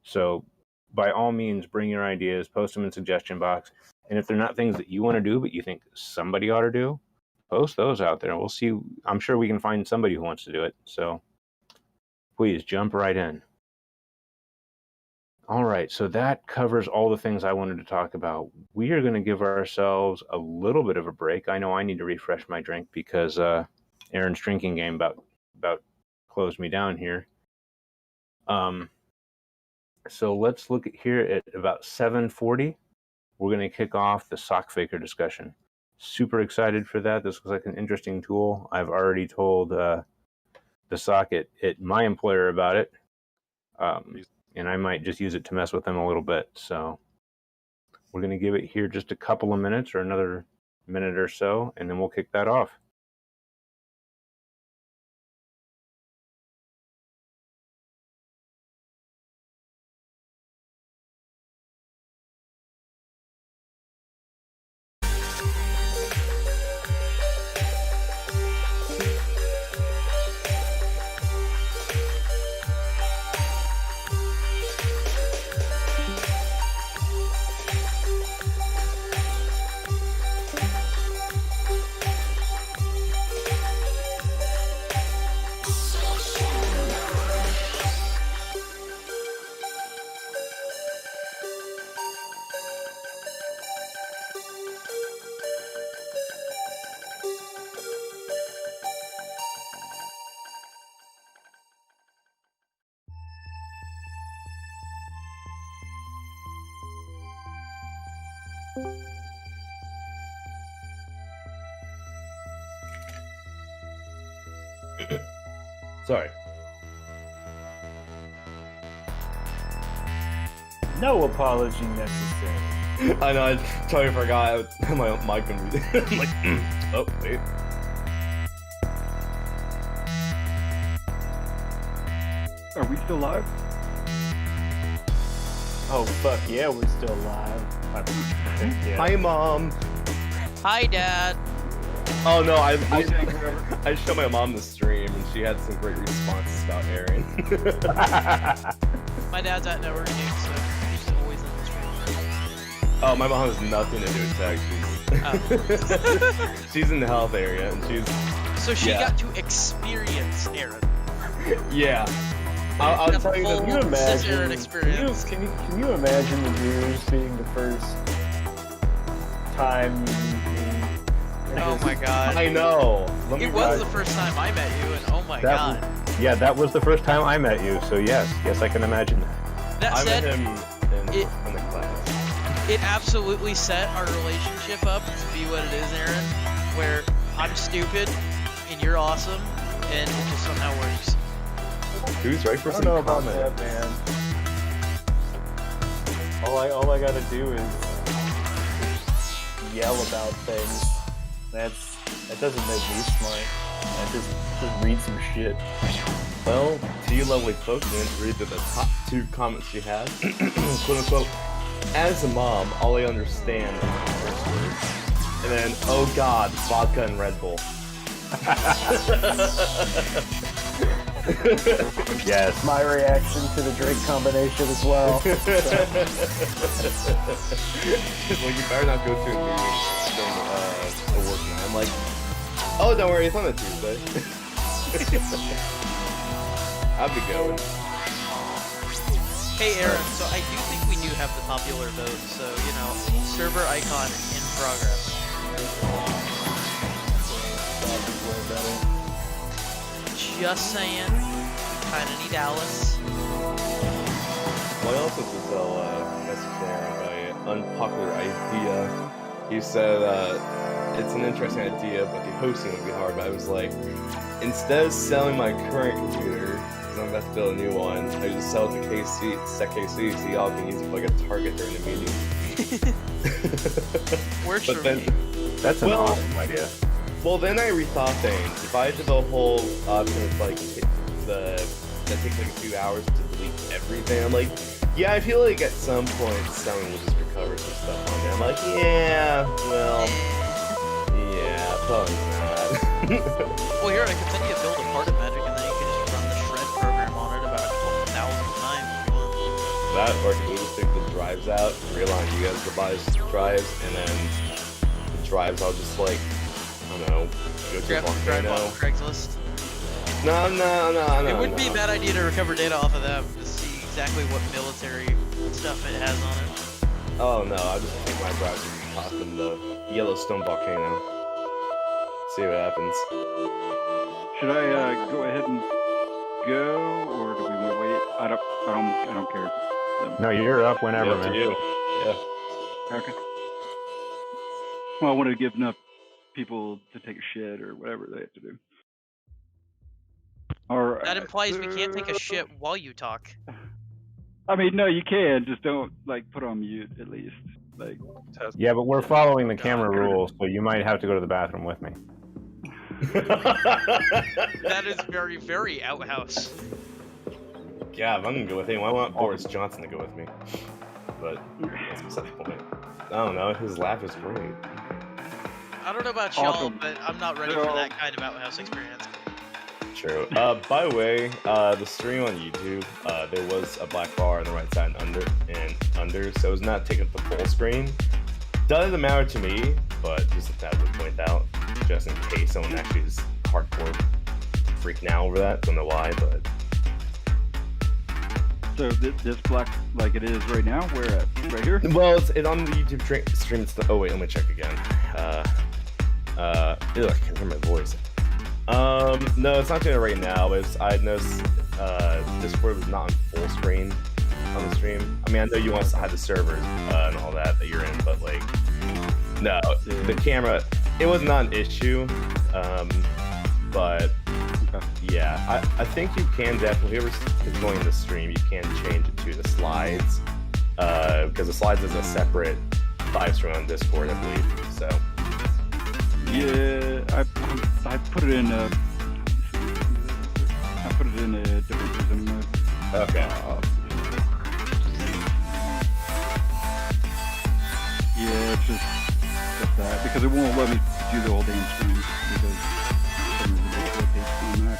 So by all means, bring your ideas, post them in suggestion box. And if they're not things that you want to do, but you think somebody ought to do, post those out there. We'll see. I'm sure we can find somebody who wants to do it. So please jump right in. All right, so that covers all the things I wanted to talk about. We are going to give ourselves a little bit of a break. I know I need to refresh my drink because Aaron's drinking game about closed me down here. So let's look here at about 7:40. We're going to kick off the soc-faker discussion. Super excited for that. This looks like an interesting tool. I've already told the SOC at my employer about it. And I might just use it to mess with them a little bit. So we're going to give it here just a couple of minutes, or another minute or so, and then we'll kick that off. Sorry. No apology necessary. I know, I totally forgot my mic would be I'm like, oh, wait. Are we still live? Oh, fuck yeah, we're still live. Yeah. Hi, Mom. Hi, Dad. Oh, no, I showed my mom the stream, and she had some great responses about Aaron. My dad's at networking, so he's always in the stream. Oh, my mom has nothing to do with tech. She's in the health area, and she's... So she got to experience Aaron. Yeah. I'll tell you, Can you imagine? Experience. Can you imagine the news being the first time. Oh my god. I know. Let me It was guys- the first time I met you, and oh my That god. Yeah, that was the first time I met you, so yes, I can imagine that. That I met said, him in the class. it absolutely set our relationship up to be what it is, Aaron, where I'm stupid and you're awesome, and it just somehow works. Who's right for I don't some know about comment? that, man. All I gotta do is yell about things. That doesn't make me smart. I just read some shit. Well, to you lovely folks, I'm going to read the top 2 comments she had. Quote unquote, as a mom, all I understand is the first word. And then, oh god, vodka and Red Bull. Yes. My reaction to the drink combination as well. Well, you better not go to a meeting during a work night. I'm like, oh, don't worry, it's on a Tuesday. I'll be going. Hey Aaron, so I do think we do have the popular vote, so, you know, server icon in progress. Just saying, kinda need Alice. Well, I also just message Aaron by unpopular idea. He said it's an interesting idea, but the hosting would be hard. But I was like, instead of selling my current computer, because I'm about to build a new one, I just sell it to SecKC so y'all can use it like a target during the meeting. Works But for then- me. That's an awesome idea. Well, then I rethought things. If I did the whole option of like that takes like a few hours to delete everything, I'm like, yeah, I feel like at some point someone will just recover some stuff on there. I'm like, yeah, well, yeah, probably not. Well, here, I can send you a build of part of Magic, and then you can just run the shred program on it about 1,000 times if you want. That, or you just take the drives out, realign you guys to buy drives, and then the drives I'll just like, I don't know, go to a Drive on volcano. Craigslist. No. It wouldn't be a bad idea to recover data off of them to see exactly what military stuff it has on it. Oh no, I'll just take my drives and toss them in the Yellowstone volcano. See what happens. Should I go ahead and go, or do we want to wait? I don't care. No, you're up whenever, Up to man. you. Yeah. Okay. Well, I wanted to give enough people to take a shit or whatever they have to do. All right. That implies we can't take a shit while you talk. I mean, no, you can. Just don't like put on mute at least. Like. Test. Yeah, but we're following the camera rules, so you might have to go to the bathroom with me. That is very, very outhouse. Yeah, if I'm gonna go with him, I want Boris Johnson to go with me. But that's beside the point. I don't know, his laugh is great. I don't know about y'all, Awesome. but I'm not ready for that kind of outhouse experience. True. By the way, the stream on YouTube, there was a black bar on the right side and under, so it's not taking up the full screen. Doesn't matter to me, but just that would point out, just in case someone actually is hardcore freaking out over that. Don't know why, but So this black, like it is right now, where at? Right here? well, it's on the YouTube stream. It's oh wait, let me check again. Ew, I can't hear my voice. No, it's not doing it right now, but I noticed Discord was not on full screen on the stream. I mean, I know you want to hide the servers and all that you're in, but like, no, the camera, it was not an issue. But yeah, I think you can definitely, whoever's enjoying the stream, you can change it to the slides, because the slides is a separate live stream on Discord, I believe. So Yeah, I put it in a different system mode. okay. Yeah, it's just that because it won't let me do the whole damn stream because for some reason it's on that.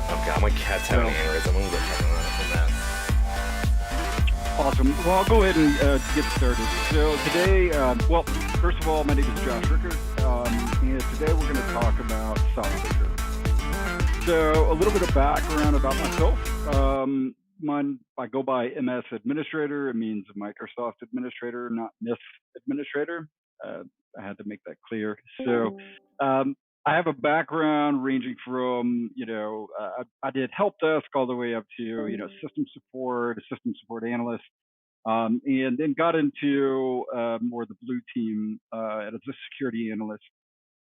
Oh god, my cat's having aneurysm. I'm gonna go check on that. Awesome. Well, I'll go ahead and get started. So today, well, first of all, my name is Josh Ricker, and today we're going to talk about soc-faker. So a little bit of background about myself. I go by MS Administrator. It means Microsoft Administrator, not MIF Administrator. I had to make that clear. So I have a background ranging from, I did help desk all the way up to, system support, a system support analyst, and then got into more the blue team as a security analyst,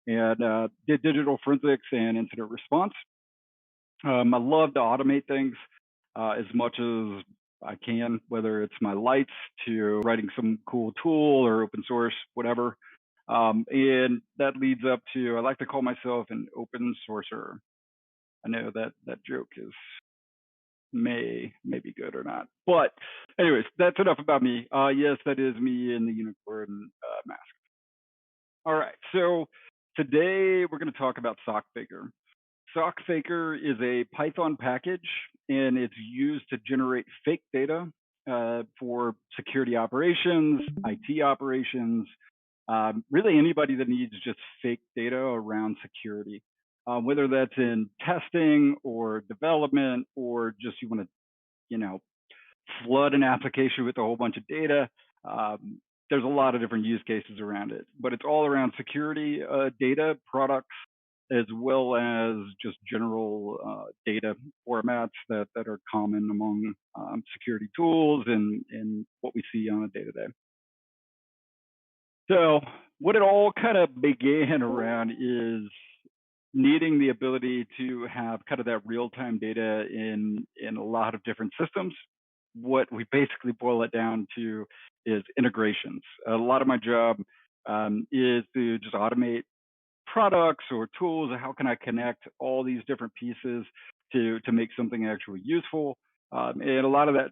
and did digital forensics and incident response. I love to automate things as much as I can, whether it's my lights to writing some cool tool or open source, whatever. And that leads up to, I like to call myself an open sourcer. I know that joke is may be good or not, but anyways, that's enough about me. Yes, that is me in the unicorn mask. All right, so today we're going to talk about soc-faker. soc-faker is a Python package, and it's used to generate fake data for security operations, IT operations, really anybody that needs just fake data around security, whether that's in testing or development, or just you want to, flood an application with a whole bunch of data. There's a lot of different use cases around it, but it's all around security data products, as well as just general data formats that are common among security tools and what we see on a day-to-day. So what it all kind of began around is needing the ability to have kind of that real-time data in a lot of different systems. What we basically boil it down to is integrations. A lot of my job is to just automate products or tools. How can I connect all these different pieces to make something actually useful? And a lot of that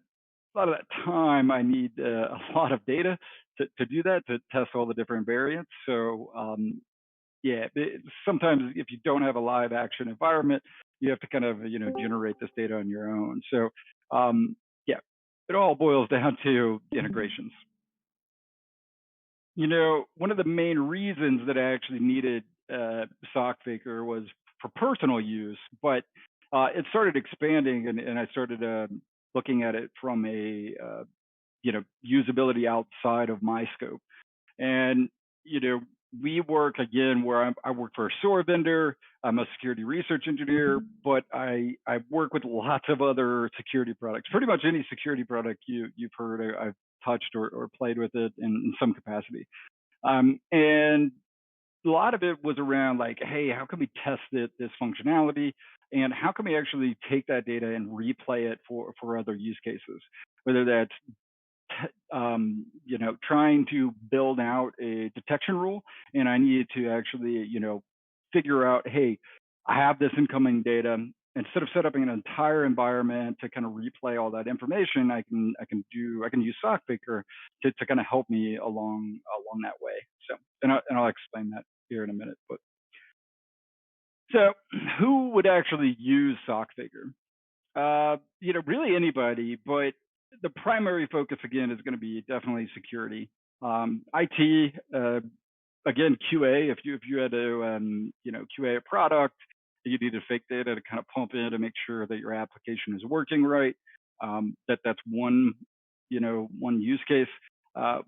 time, I need a lot of data to do that, to test all the different variants. So yeah, sometimes if you don't have a live action environment, you have to kind of generate this data on your own. So yeah, it all boils down to integrations. One of the main reasons that I actually needed soc-faker was for personal use, but it started expanding, and I started looking at it from a usability outside of my scope. And we work again where I work for a SOAR vendor. I'm a security research engineer, but I work with lots of other security products. Pretty much any security product you've heard, I've touched or played with it in some capacity. And a lot of it was around like, hey, how can we test this functionality, and how can we actually take that data and replay it for other use cases, whether that's trying to build out a detection rule, and I needed to actually figure out, hey, I have this incoming data. Instead of setting up an entire environment to kind of replay all that information, I can use soc-faker to kind of help me along that way. So, and I'll explain that here in a minute. But so, who would actually use soc-faker? Really anybody, but the primary focus again is going to be definitely security, IT. Again, QA. If you had to QA a product, you needed fake data to kind of pump in to make sure that your application is working right. That's one use case.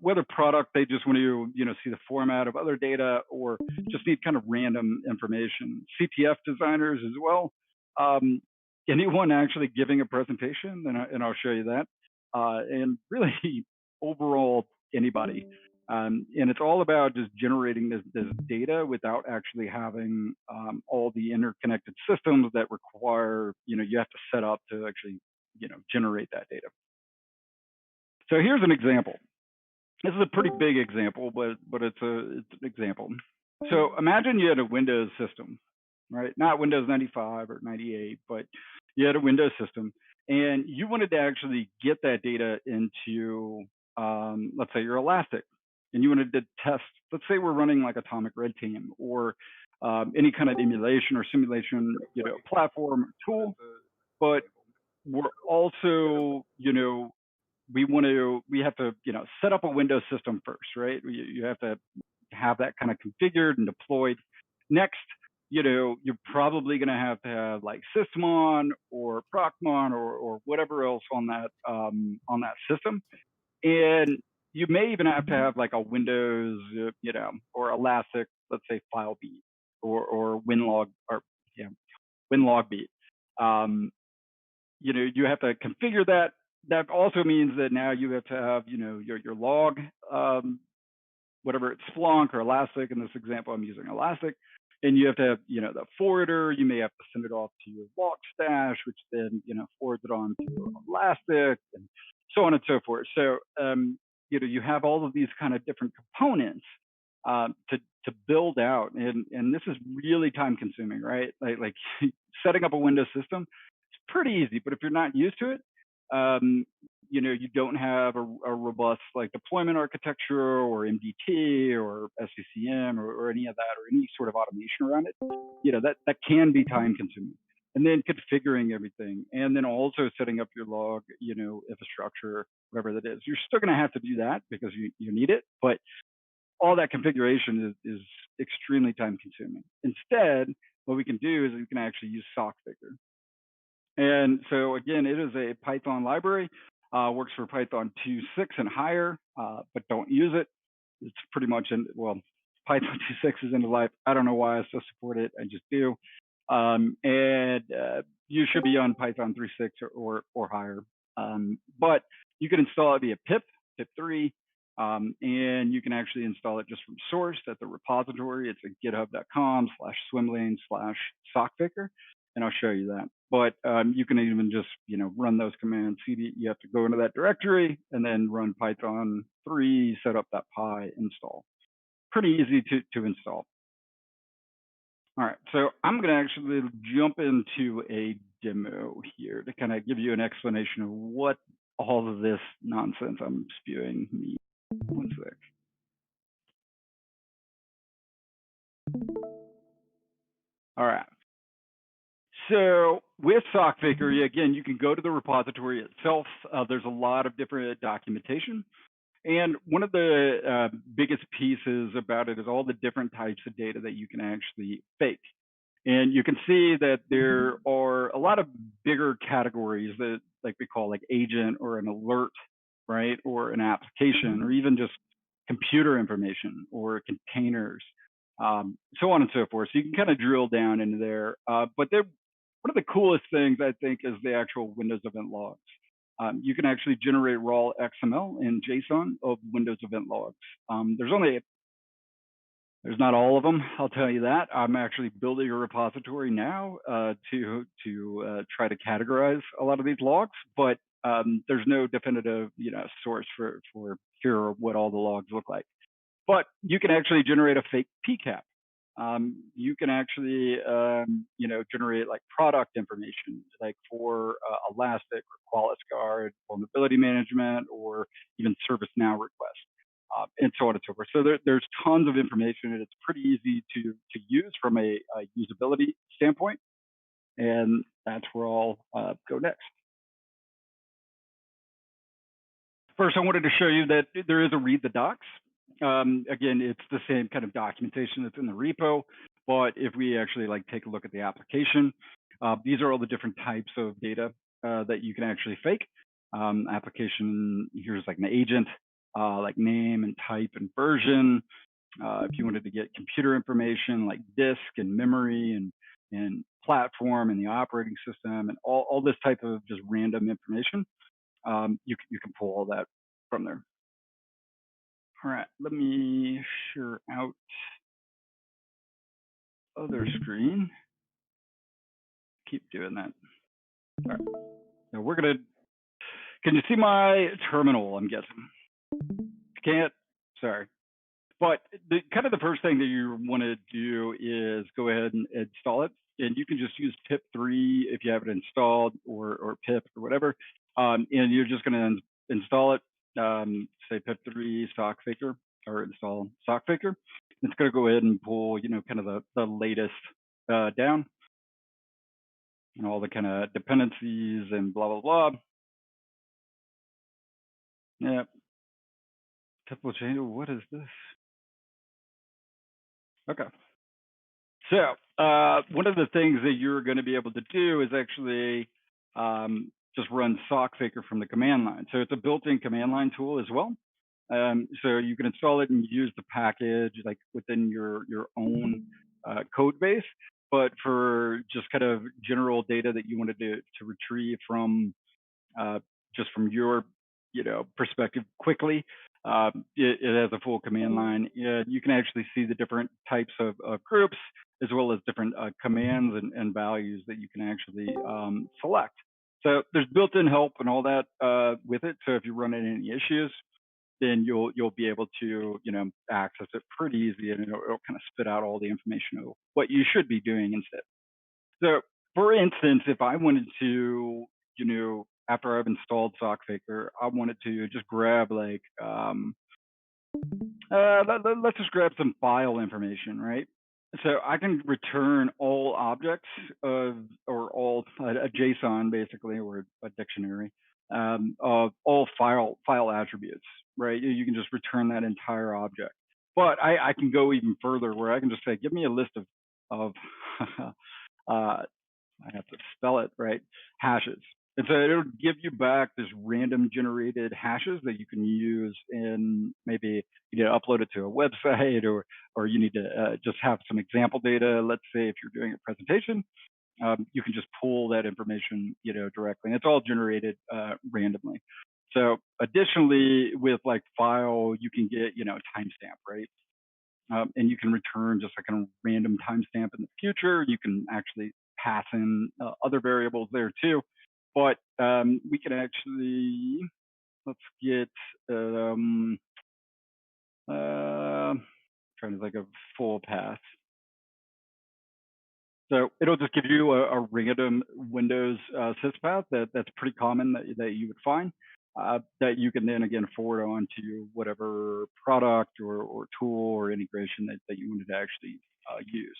Whether product, they just want to see the format of other data, or just need kind of random information. CTF designers as well. Anyone actually giving a presentation, and I'll show you that. And really, overall, anybody. And it's all about just generating this data without actually having all the interconnected systems that require, you have to set up to actually, generate that data. So here's an example. This is a pretty big example, but it's an example. So imagine you had a Windows system, right? Not Windows 95 or 98, but you had a Windows system, and you wanted to actually get that data into, let's say, your Elastic. And you wanted to test, let's say we're running like Atomic Red Team or any kind of emulation or simulation, platform or tool. But we're also, we have to, set up a Windows system first, right? You have to have that kind of configured and deployed. Next, you're probably going to have like sysmon or procmon or whatever else on that system. And you may even have to have like a Windows, or Elastic, let's say FileBeat or WinLog or WinLogBeat. You have to configure that. That also means that now you have to have, your log, whatever it's Splunk or Elastic. In this example, I'm using Elastic. And you have to have, the forwarder. You may have to send it off to your Logstash, which then, forwards it on to Elastic and so on and so forth. So, you have all of these kind of different components to build out. And this is really time consuming, right? Like setting up a Windows system, it's pretty easy, but if you're not used to it, you don't have a robust like deployment architecture or MDT or SCCM or any of that or any sort of automation around it, that can be time consuming. And then configuring everything, and then also setting up your log, infrastructure, whatever that is. You're still going to have to do that because you need it, but all that configuration is extremely time consuming. Instead, what we can do is we can actually use soc-faker. And so again, it is a Python library, works for Python 2.6 and higher, but don't use it. It's pretty much Python 2.6 is end of life. I don't know why I still support it. I just do. And you should be on Python 3.6 or higher. But you can install it via pip3, and you can actually install it just from source at the repository. It's at github.com/swimlane/soc-faker, and I'll show you that. But you can even just run those commands. CD, you have to go into that directory and then run Python 3 setup.py install. Pretty easy to install. All right, so I'm going to actually jump into a demo here to kind of give you an explanation of what all of this nonsense I'm spewing means. One sec. All right. So with soc-faker, again, you can go to the repository itself. There's a lot of different documentation. And one of the biggest pieces about it is all the different types of data that you can actually fake. And you can see that there are a lot of bigger categories that like we call like agent or an alert, right? Or an application, or even just computer information or containers, so on and so forth. So you can kind of drill down into there. But one of the coolest things I think is the actual Windows event logs. You can actually generate raw XML and JSON of Windows event logs. There's not all of them, I'll tell you that. I'm actually building a repository now to try to categorize a lot of these logs, but there's no definitive source for here are what all the logs look like. But you can actually generate a fake PCAP. You can actually generate like product information, like for Elastic or Qualys Guard, vulnerability management, or even ServiceNow requests, and so on and so forth. So there's tons of information, and it's pretty easy to use from a usability standpoint. And that's where I'll go next. First, I wanted to show you that there is a read the docs. Again, it's the same kind of documentation that's in the repo, but if we actually take a look at the application, these are all the different types of data that you can actually fake. Application, here's like an agent, like name and type and version. If you wanted to get computer information like disk and memory and platform and the operating system and all this type of just random information, you can pull all that from there. All right, let me share out other screen. Keep doing that. All right, now we're gonna, can you see my terminal, I'm guessing? Can't, sorry. But the the first thing that you wanna do is go ahead and install it. And you can just use pip3 if you have it installed or pip or whatever. And you're just gonna install it. Say pip3 soc-faker or install soc-faker. It's going to go ahead and pull, kind of the latest down, and all the kind of dependencies and blah blah blah. Yeah. Typical change. What is this? Okay. So one of the things that you're going to be able to do is actually just run soc-faker from the command line. So it's a built-in command line tool as well. So you can install it and use the package like within your own code base. But for just kind of general data that you wanted to retrieve from just from your perspective quickly, it has a full command line. You can actually see the different types of groups as well as different commands and values that you can actually select. So there's built-in help and all that with it. So if you run into any issues, then you'll be able to access it pretty easy, and it'll kind of spit out all the information of what you should be doing instead. So for instance, if I wanted to, after I've installed soc-faker, I wanted to just grab like let's just grab some file information, right? So I can return all objects or all a JSON basically, or a dictionary of all file attributes, right? You can just return that entire object. But I can go even further, where I can just say, give me a list of I have to spell it right, hashes. And so it'll give you back this random generated hashes that you can use in maybe upload it to a website, or you need to just have some example data. Let's say if you're doing a presentation, you can just pull that information directly, and it's all generated randomly. So additionally, with like file, you can get timestamp, right? And you can return just like a random timestamp in the future. You can actually pass in other variables there too. But we can actually, let's get, trying to think of full path. So it'll just give you a random Windows syspath that's pretty common that you would find, that you can then again forward on to whatever product or tool or integration that you wanted to actually use.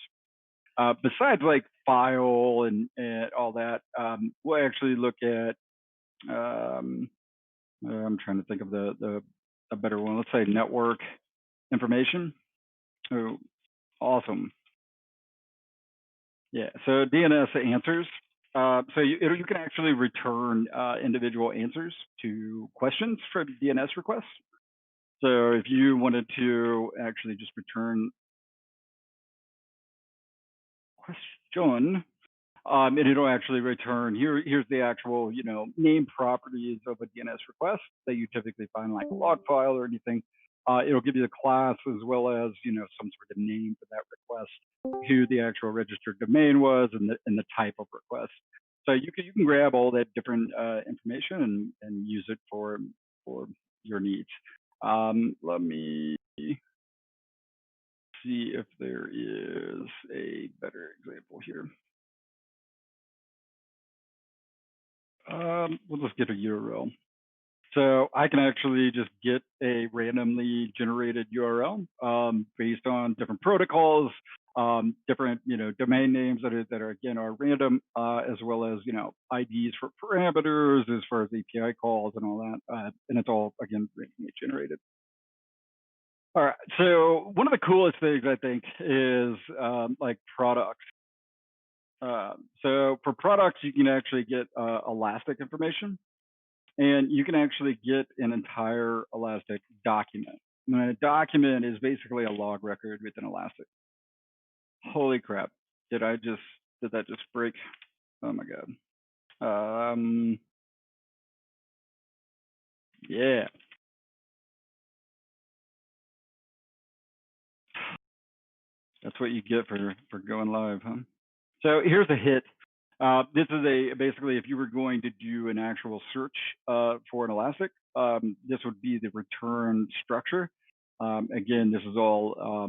Besides like file and all that, we'll actually look at, I'm trying to think of a better one. Let's say network information. Oh, awesome. Yeah, so DNS answers. So you can actually return individual answers to questions for DNS requests. So if you wanted to actually just return question, and it'll actually return here's the actual name properties of a DNS request that you typically find like a log file or anything. It'll give you the class as well as some sort of name for that request, who the actual registered domain was, and the type of request. So you can grab all that different information and use it for your needs. Let me see if there is a better example here. We'll just get a URL. So I can actually just get a randomly generated URL based on different protocols, different domain names that are again are random, as well as IDs for parameters as far as API calls and all that, and it's all again randomly generated. All right. So one of the coolest things I think is like products. So for products, you can actually get Elastic information. And you can actually get an entire Elastic document. And a document is basically a log record within Elastic. Holy crap! Did that just break? Oh my god! Yeah. That's what you get for going live, huh? So here's a hit. This is basically if you were going to do an actual search for an Elastic, this would be the return structure. Again, this is all,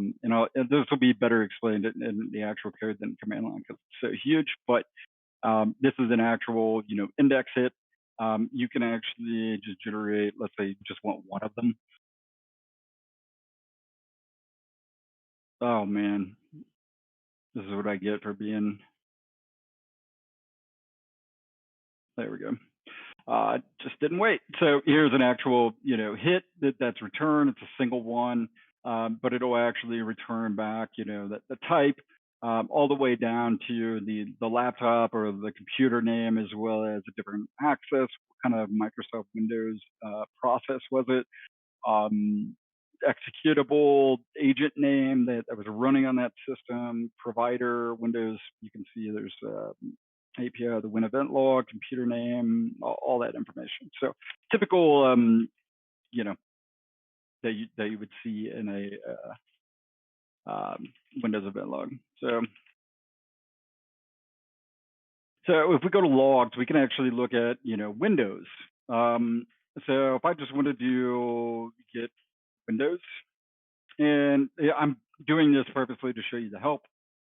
this will be better explained in the actual code than command line because it's so huge. But this is an actual, index hit. You can actually just generate, let's say, you just want one of them. Oh man, this is what I get for being. There we go. Just didn't wait. So here's an actual, hit that's returned. It's a single one, but it'll actually return back, the type, all the way down to the laptop or the computer name, as well as a different access. What kind of Microsoft Windows process was it? executable agent name that was running on that system, provider, Windows. You can see there's API, the Win event log, computer name, all that information. So typical, you know, that you would see in a Windows event log. So if we go to logs, we can actually look at, you know, Windows. So if I just wanted to get Windows, and I'm doing this purposely to show you the help.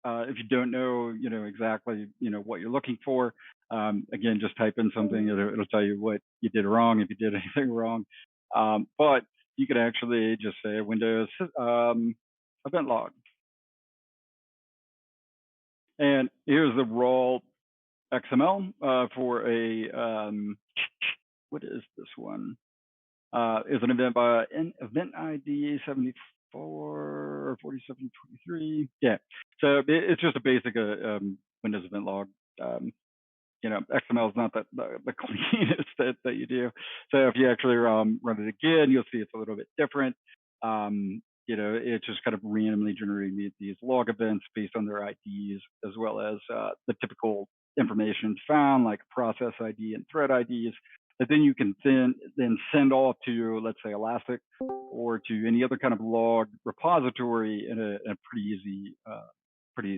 If you don't know, you know, exactly, you know, what you're looking for, again, just type in something. It'll tell you what you did wrong if you did anything wrong. But you could actually just say Windows event log. And here's the raw XML for a, what is this one? Is an event by event ID 74 or 4723. Yeah, so it's just a basic Windows event log. You know, XML is not the cleanest that you do. So if you actually run it again, you'll see it's a little bit different. You know, it's just kind of randomly generating these log events based on their IDs, as well as the typical information found, like process ID and thread IDs, that then you can then send off to, let's say, Elastic or to any other kind of log repository in a pretty easy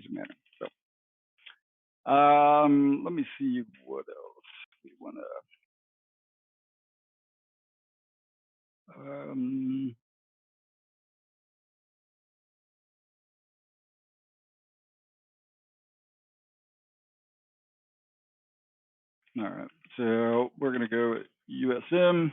manner. So let me see what else we want to. All right, so we're going to go USM.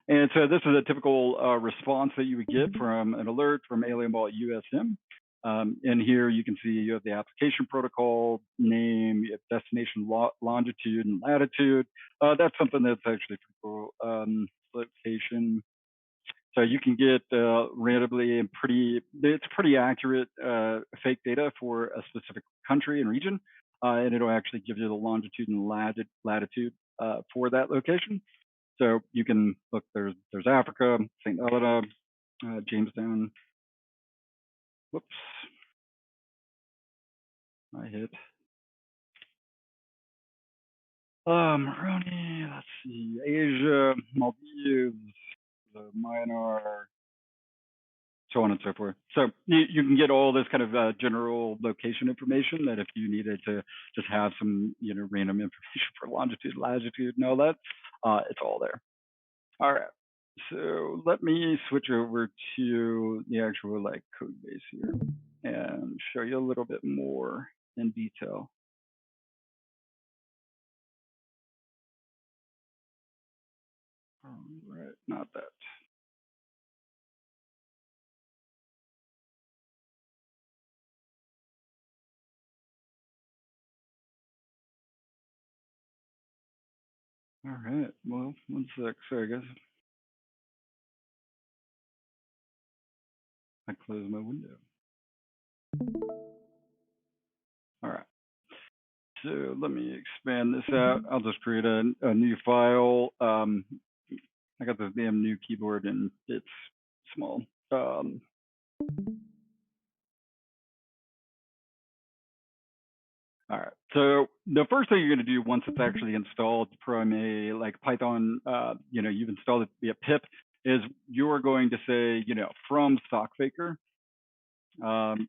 And so this is a typical response that you would get from an alert from Alienbot USM. And here you can see you have the application protocol name, you have destination longitude and latitude. That's something that's actually pretty cool. Location. So you can get randomly and it's pretty accurate fake data for a specific country and region. And it'll actually give you the longitude and latitude for that location. So you can look, there's Africa, St. Helena, Jamestown. Whoops. I hit. Moroni, let's see, Asia, Maldives, Myanmar, so on and so forth. So you can get all this kind of general location information that if you needed to just have some, you know, random information for longitude, latitude, and all that, it's all there. All right. So let me switch over to the actual like code base here and show you a little bit more in detail. All right, not that. All right, well, 1 sec, sorry guys. I closed my window. All right, so let me expand this out. I'll just create a new file. I got this damn new keyboard and it's small. All right, so the first thing you're going to do once it's actually installed from a like Python, you know, you've installed it via pip, is you're going to say, you know, from soc-faker,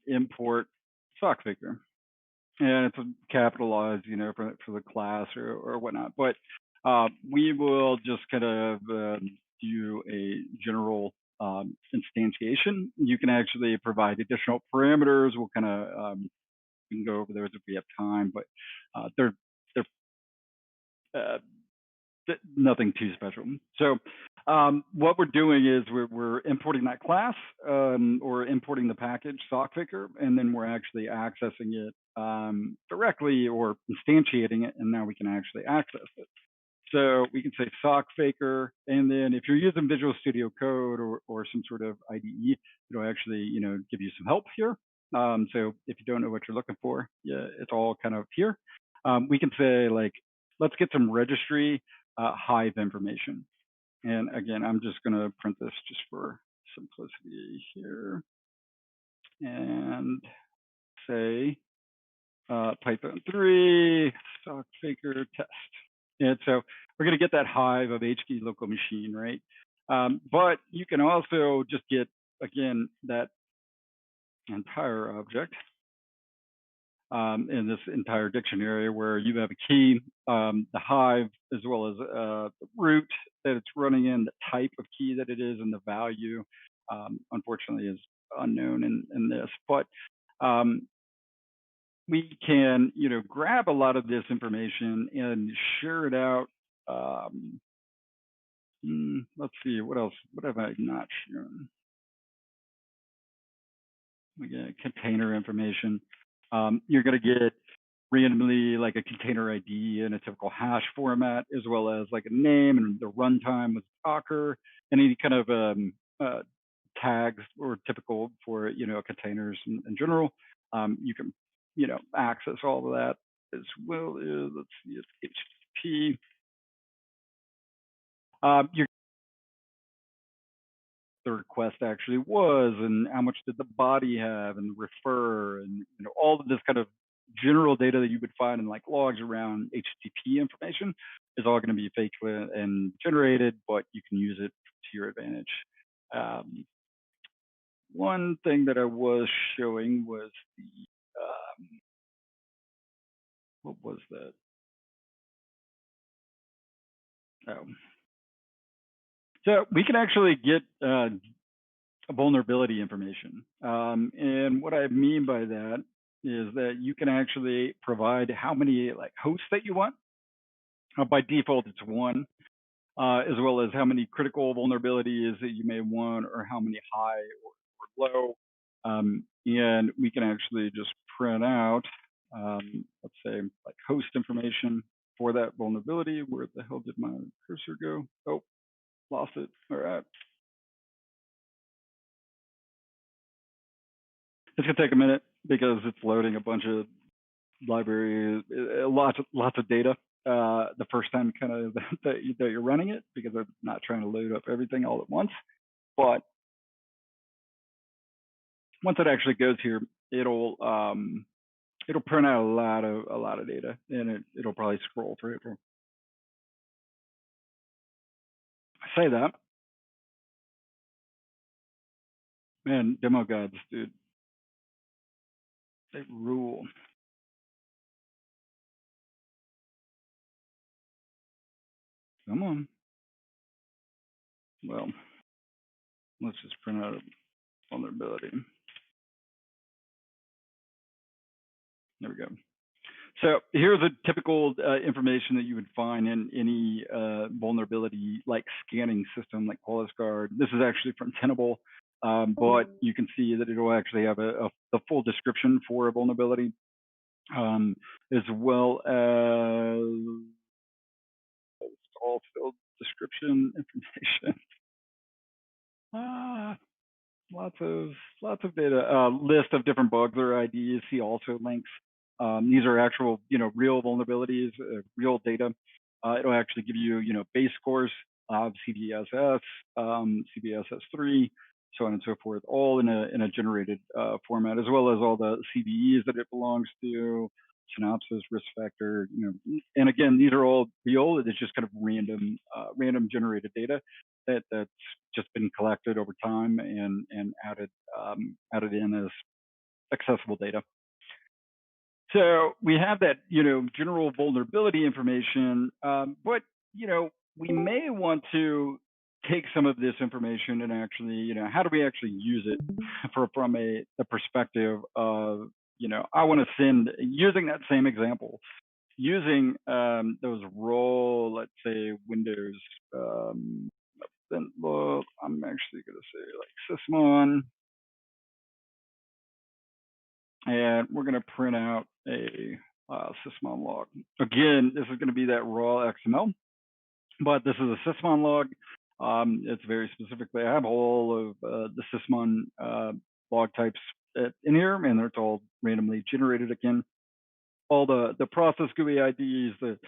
import soc-faker. And it's capitalized, you know, for the class or whatnot. But we will just kind of do a general instantiation. You can actually provide additional parameters. We'll kind of we can go over those if we have time, but they're nothing too special. So what we're doing is we're importing that class or importing the package soc-faker, and then we're actually accessing it directly or instantiating it, and now we can actually access it. So we can say soc-faker, and then if you're using Visual Studio Code or some sort of IDE, it'll actually, you know, give you some help here. So if you don't know what you're looking for, yeah, it's all kind of here. We can say like, let's get some registry Hive information. And again, I'm just going to print this just for simplicity here and say Python 3 soc-faker test. And so we're going to get that hive of HKey local machine, right? But you can also just get, again, that entire object in this entire dictionary where you have a key, the hive, as well as the root that it's running in, the type of key that it is, and the value, unfortunately, is unknown in this. But we can, grab a lot of this information and share it out. Let's see, what else? What have I not shown? We get container information. You're going to get randomly like a container ID in a typical hash format, as well as like a name and the runtime with Docker, and any kind of tags or typical for containers in general. You can access all of that as well as, let's see, it's HTTP. The request actually was, and how much did the body have, and refer, and all of this kind of general data that you would find in like logs around HTTP information is all going to be fake and generated, but you can use it to your advantage. One thing that I was showing was the what was that? Oh. So we can actually get vulnerability information. And what I mean by that is that you can actually provide how many like hosts that you want. By default, it's one, as well as how many critical vulnerabilities that you may want, or how many high or low. And we can actually just print out, let's say, like host information for that vulnerability. Where the hell did my cursor go? Oh, lost it. All right. It's gonna take a minute because it's loading a bunch of libraries, lots of data. The first time kind of that you're running it, because they're not trying to load up everything all at once. But once it actually goes here, it'll print out a lot of data, and it'll probably scroll through it. I say that, man, demo guides, dude, they rule. Come on. Well, let's just print out a vulnerability. There we go. So here's a typical information that you would find in any vulnerability like scanning system like Qualys Guard. This is actually from Tenable, but you can see that it will actually have the full description for a vulnerability, as well as all field description information. Lots of data. List of different bugs or IDs. See also links. These are actual, real vulnerabilities, real data. It'll actually give you, base scores of CVSS, CVSS3, so on and so forth, all in a generated format, as well as all the CVEs that it belongs to, synopsis, risk factor, and again, these are all real. It's just kind of random generated data that's just been collected over time and added in as accessible data. So we have that, general vulnerability information, but, we may want to take some of this information and actually, how do we actually use it from the perspective of, I want to send, using that same example, using those raw, let's say, Windows, then look, I'm actually going to say like sysmon. And we're going to print out a sysmon log. Again, this is going to be that raw XML, but this is a sysmon log. It's very specifically, I have all of the sysmon log types in here, and it's all randomly generated again. All the process GUI IDs, the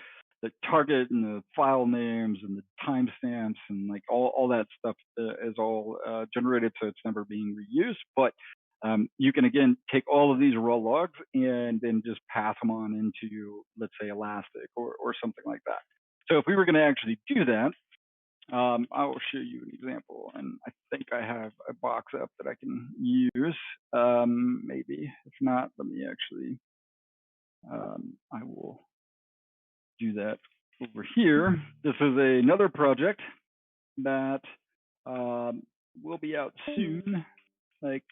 target and the file names and the timestamps and like all that stuff is all generated, so it's never being reused. But you can again take all of these raw logs and then just pass them on into, let's say, Elastic or something like that. So if we were going to actually do that, I will show you an example, and I think I have a box up that I can use. Maybe if not, let me actually. I will do that over here. This is another project that will be out soon, like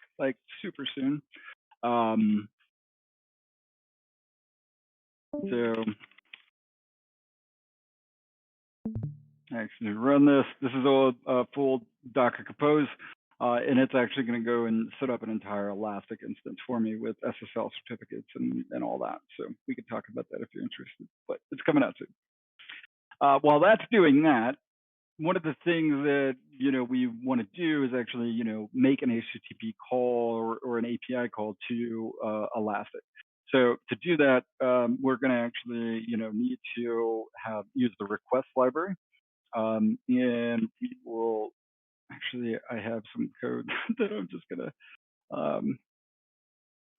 super soon. So actually run this. This is all full Docker Compose, and it's actually going to go and set up an entire Elastic instance for me with SSL certificates and all that. So we could talk about that if you're interested, but it's coming out soon. While that's doing that, one of the things that we want to do is actually make an HTTP call or an API call to Elastic. So to do that, we're going to actually need to use the request library, and we will actually, I have some code that I'm just going to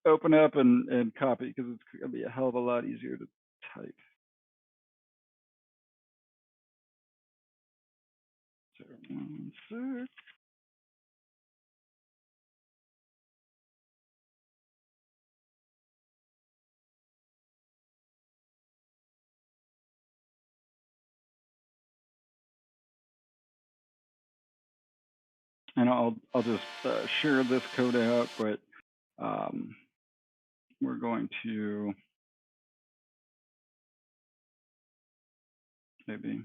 open up and copy, because it's going to be a hell of a lot easier to type. So 1 sec. And I'll just share this code out, but we're going to maybe,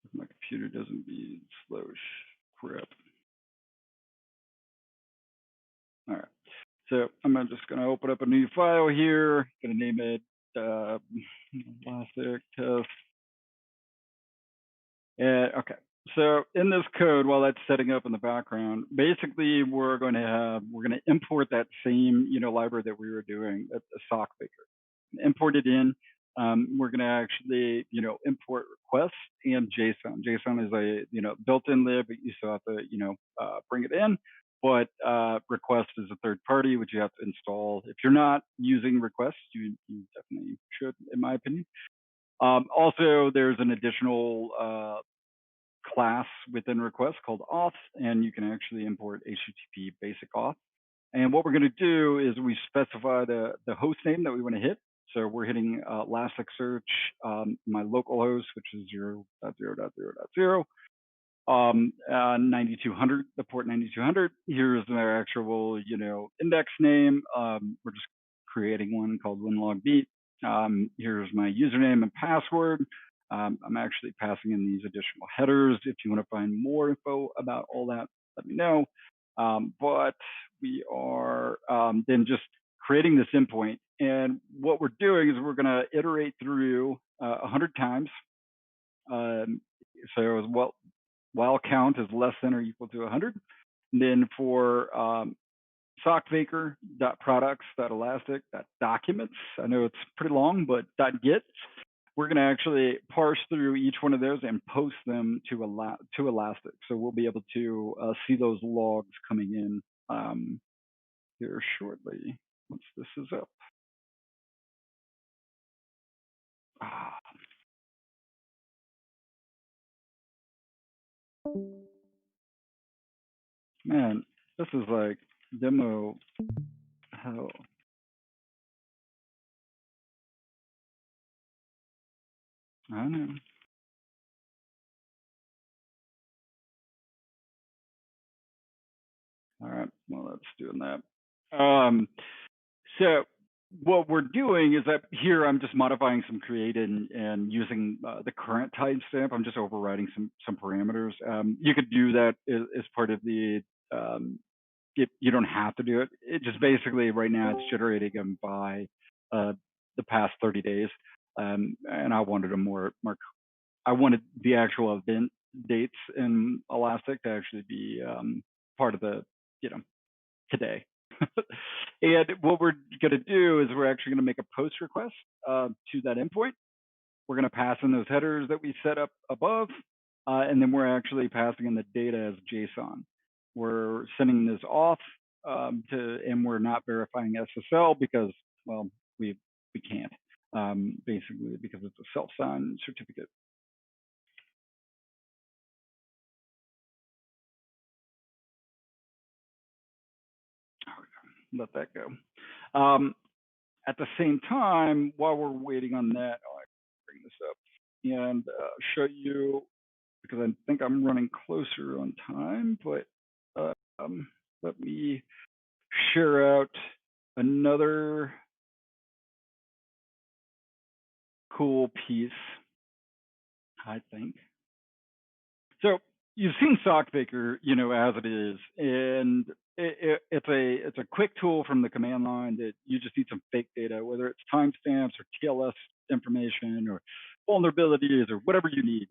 if my computer doesn't be slow as crap. All right, so I'm just going to open up a new file here. Going to name it Elastic test. Okay, so in this code, while that's setting up in the background, basically we're going to import that same library that we were doing, the soc-faker. Import it in. We're going to actually import requests and JSON. JSON is a built-in lib, but you still have to bring it in. But request is a third party, which you have to install. If you're not using requests, you definitely should, in my opinion. Also, there's an additional class within request called auth, and you can actually import HTTP basic auth. And what we're going to do is we specify the host name that we want to hit. So we're hitting Elasticsearch, my local host, which is 0.0.0.0, 9200, the port 9200. Here's our actual, index name. We're just creating one called winlogbeat. Here's my username and password. I'm actually passing in these additional headers. If you want to find more info about all that, let me know. But we are then just creating this endpoint. And what we're doing is we're going to iterate through 100 times. So while count is less than or equal to 100. And then for soc-faker.products.elastic.documents, I know it's pretty long, but .git, we're going to actually parse through each one of those and post them to Elastic. So we'll be able to see those logs coming in here shortly once this is up. Man, this is like demo hell. I know. All right, well, that's doing that. So what we're doing is that here I'm just modifying some create and using the current timestamp. I'm just overriding some parameters. You could do that as part of the, you don't have to do it. It just basically right now it's generating them by the past 30 days. And I wanted I wanted the actual event dates in Elastic to actually be part of the, today. And what we're going to do is we're actually going to make a post request to that endpoint. we're going to pass in those headers that we set up above, and then we're actually passing in the data as JSON. We're sending this off and we're not verifying SSL because, well, we can't, basically because it's a self-signed certificate. Let that go. At the same time, while we're waiting on that, I bring this up and show you, because I think I'm running closer on time, but let me share out another cool piece, I think. So you've seen soc-faker, you know, as it is, and it's a quick tool from the command line that you just need some fake data, whether it's timestamps or TLS information or vulnerabilities or whatever you need,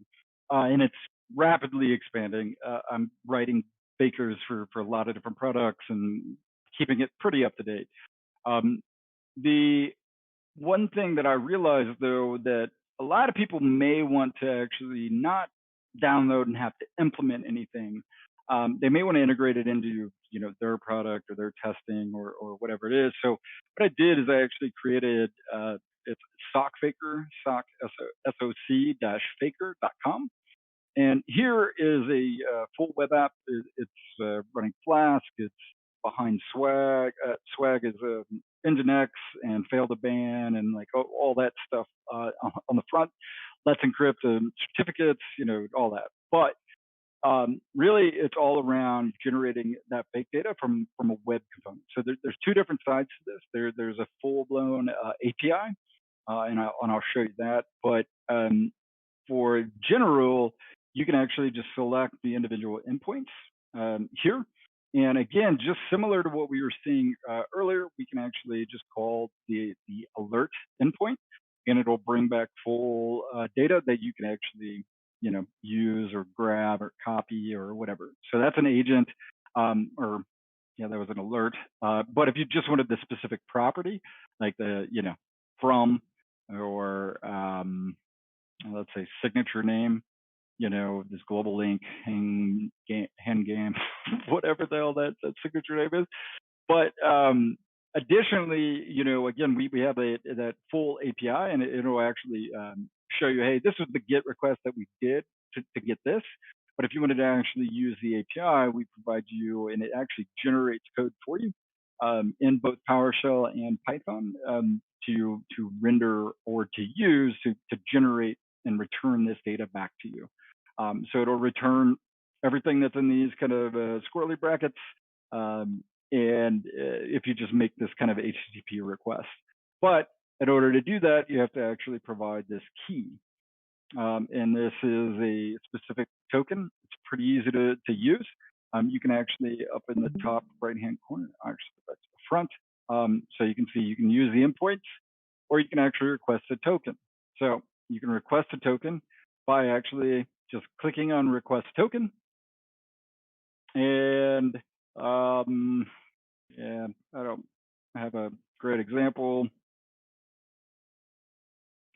and it's rapidly expanding. I'm writing fakers for a lot of different products and keeping it pretty up to date. The one thing that I realized, though, that a lot of people may want to actually not download and have to implement anything. They may want to integrate it into, you know, their product or their testing or whatever it is. So what I did is I actually created it's soc-faker, soc-faker.com. And here is a full web app. It's running Flask. It's behind Swag. Swag is Nginx and fail to ban and like all that stuff on the front. Let's encrypt the certificates, you know, all that. But really, it's all around generating that fake data from a web component. So there's two different sides to this. There's a full-blown API, and I'll show you that. But for general, you can actually just select the individual endpoints here. And again, just similar to what we were seeing earlier, we can actually just call the alert endpoint, and it'll bring back full data that you can actually, you know, use or grab or copy or whatever. So that's an agent, or yeah, that was an alert. But if you just wanted the specific property, like the, you know, from or let's say signature name, you know, this global link, hand game, whatever the hell that signature name is. But additionally, you know, again, we have that full API, and it'll actually show you, hey, this is the GET request that we did to get this. But if you wanted to actually use the API, we provide you, and it actually generates code for you in both PowerShell and Python to render or to use to generate and return this data back to you. So it'll return everything that's in these kind of squirrely brackets, and if you just make this kind of HTTP request. But in order to do that, you have to actually provide this key. And this is a specific token. It's pretty easy to use. You can actually, up in the top right-hand corner, actually that's the front. So you can see you can use the endpoints, or you can actually request a token. So you can request a token by actually just clicking on request token. And yeah, I don't have a great example.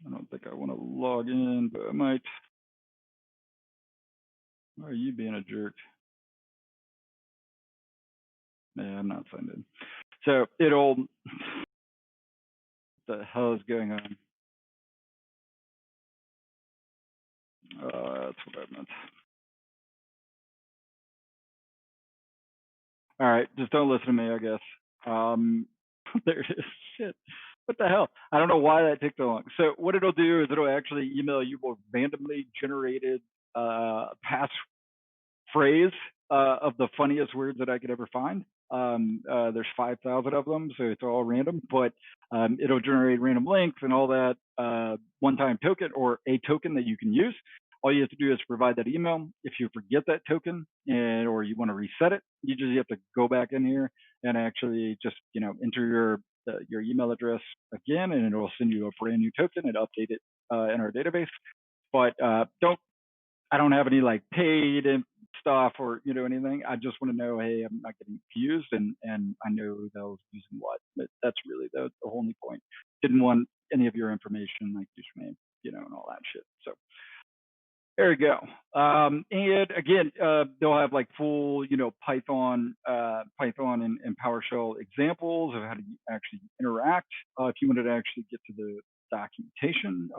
I don't think I want to log in, but I might. Why are you being a jerk? Yeah, I'm not signed in. So it'll, what the hell is going on? That's what I meant. All right, just don't listen to me, I guess. There it is. Shit. What the hell? I don't know why that took so long. So what it'll do is it'll actually email you a randomly generated passphrase of the funniest words that I could ever find. There's 5,000 of them, so it's all random, but it'll generate random links and all that one-time token or a token that you can use. All you have to do is provide that email. If you forget that token or you want to reset it, you just have to go back in here and actually just, you know, enter your email address again, and it will send you a brand new token and update it in our database. But I don't have any like paid stuff or, you know, anything. I just want to know, hey, I'm not getting confused, and I know that I was using what. But that's really the whole new point. Didn't want any of your information like username, and all that shit. So there you go. And again, they'll have like full, Python and PowerShell examples of how to actually interact. If you wanted to actually get to the documentation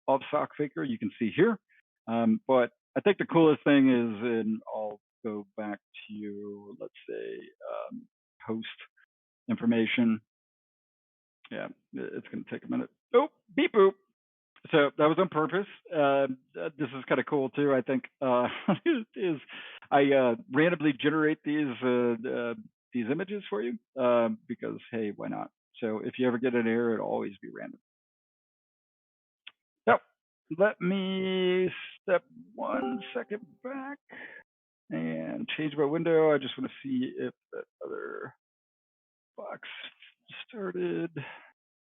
of soc-faker, you can see here. But I think the coolest thing is, and I'll go back to, let's say, host information. Yeah, it's going to take a minute. Oh, beep boop. So that was on purpose. This is kind of cool too. I think is I randomly generate these images for you because hey, why not? So if you ever get an error, it'll always be random. So let me step 1 second back and change my window. I just want to see if that other box started.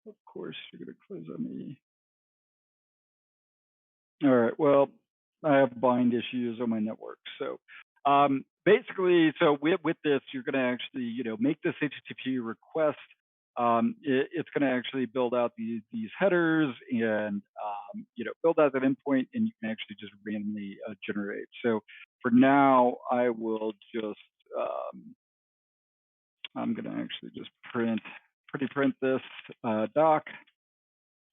Of course, you're going to close on me. All right, well, I have bind issues on my network. So basically, so with this, you're going to actually, make this HTTP request. It's going to actually build out these headers and, build out that endpoint, and you can actually just randomly generate. So for now, I will just, I'm going to actually just print this doc.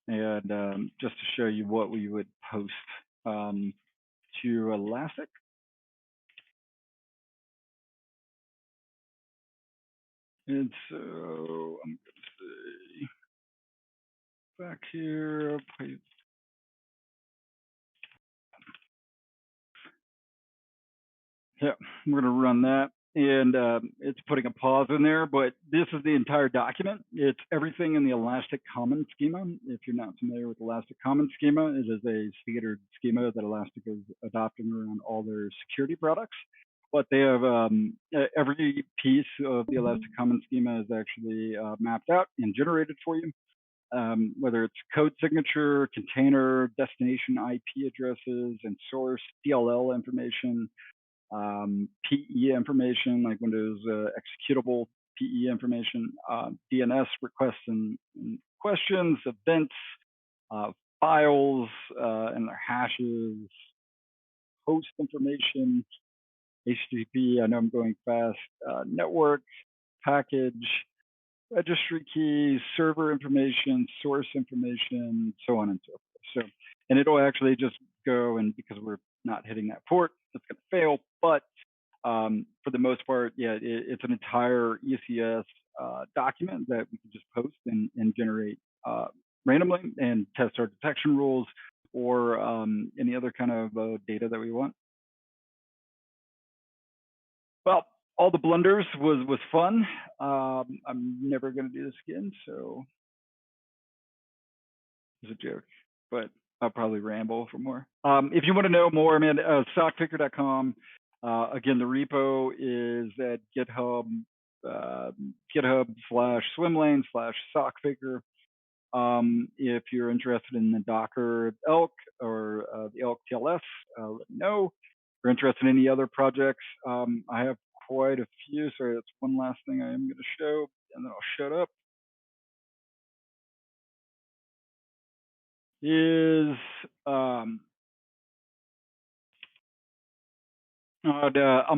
And just to show you what we would post to Elastic. And so I'm going to say back here. Yeah, we're going to run that. And it's putting a pause in there, but this is the entire document. It's everything in the Elastic Common Schema. If you're not familiar with Elastic Common Schema, it is a standard schema that Elastic is adopting around all their security products. But they have every piece of the Elastic Common Schema is actually mapped out and generated for you, whether it's code signature, container, destination IP addresses, and source, DLL information, PE information, like Windows executable PE information, DNS requests and questions, events, files, and their hashes, host information, HTTP, I know I'm going fast, network, package, registry keys, server information, source information, so on and so forth. So, and it'll actually just go, and because we're not hitting that port, it's going to fail. But for the most part, yeah, it's an entire ECS document that we can just post and generate randomly and test our detection rules or any other kind of data that we want. Well, all the blunders was fun. I'm never going to do this again, so it's a joke, but I'll probably ramble for more. If you want to know more, man, soc-faker.com. Again, the repo is at GitHub, GitHub/swimlane/soc-faker. If you're interested in the Docker Elk or the Elk TLS, let me know. If you're interested in any other projects, I have quite a few. Sorry, that's one last thing I am going to show, and then I'll shut up. Is on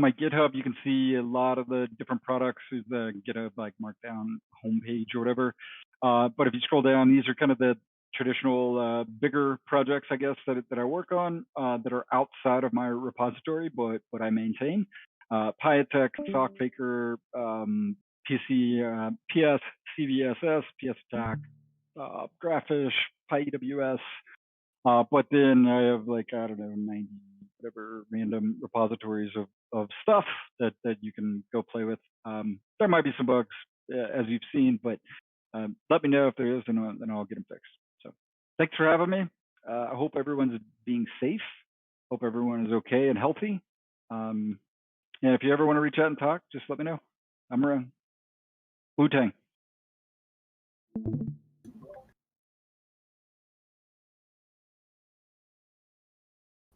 my GitHub, you can see a lot of the different products. There's the GitHub like Markdown homepage or whatever. But if you scroll down, these are kind of the traditional bigger projects, I guess, that I work on that are outside of my repository, but I maintain. PyAttack, soc-faker, PS, CVSS, PS Attack, Graphish, PyEWS. But then I have like, I don't know, 90 whatever random repositories of stuff that you can go play with. There might be some bugs as you've seen, but let me know if there is, and then I'll get them fixed. So thanks for having me. I hope everyone's being safe. Hope everyone is okay and healthy. And if you ever want to reach out and talk, just let me know. I'm around. Wu-Tang.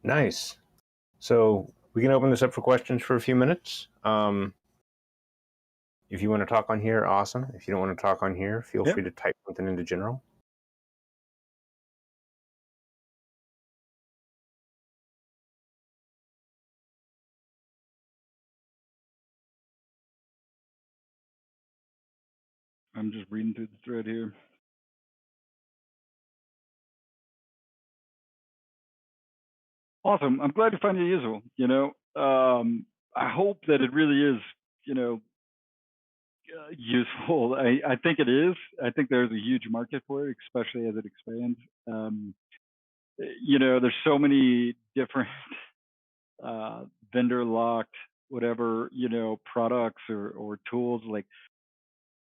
Nice. So we can open this up for questions for a few minutes. If you want to talk on here, awesome. If you don't want to talk on here, feel free to type something into general. I'm just reading through the thread here. Awesome. I'm glad you find it useful. I hope that it really is, useful. I think it is. I think there's a huge market for it, especially as it expands. There's so many different vendor locked, whatever, products or tools. Like,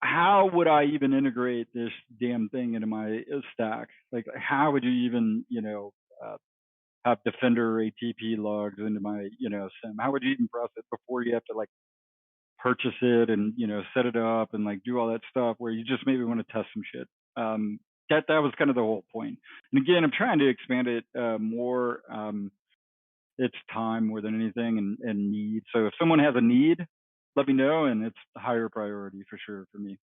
how would I even integrate this damn thing into my stack? Like, how would you even, have Defender ATP logs into my, SIM? How would you even process it before you have to like purchase it and, set it up and like do all that stuff where you just maybe want to test some shit? That was kind of the whole point. And again, I'm trying to expand it more. It's time more than anything and need. So if someone has a need, let me know, and it's a higher priority for sure for me.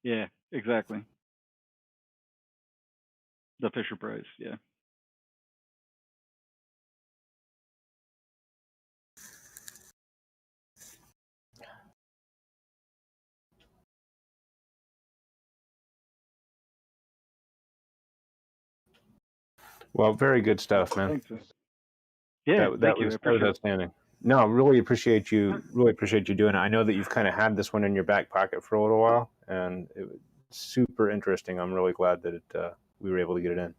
Yeah, exactly. The Fisher Price, yeah. Well, very good stuff, man. Thanks. Yeah, that thank you. was I appreciate it. outstanding. No, really appreciate you doing it. I know that you've kind of had this one in your back pocket for a little while, and it was super interesting. I'm really glad that we were able to get it in.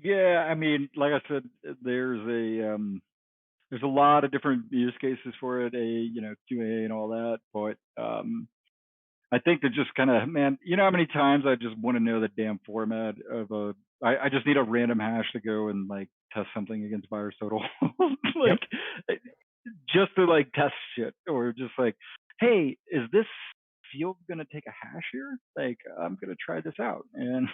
Yeah, I mean, like I said, there's a lot of different use cases for it, QA and all that. But I think that just kind of, man, you know how many times I just want to know the damn format of I just need a random hash to go and like test something against VirusTotal. Like, just to like test shit, or just like, hey, is this field gonna take a hash here? Like, I'm gonna try this out, and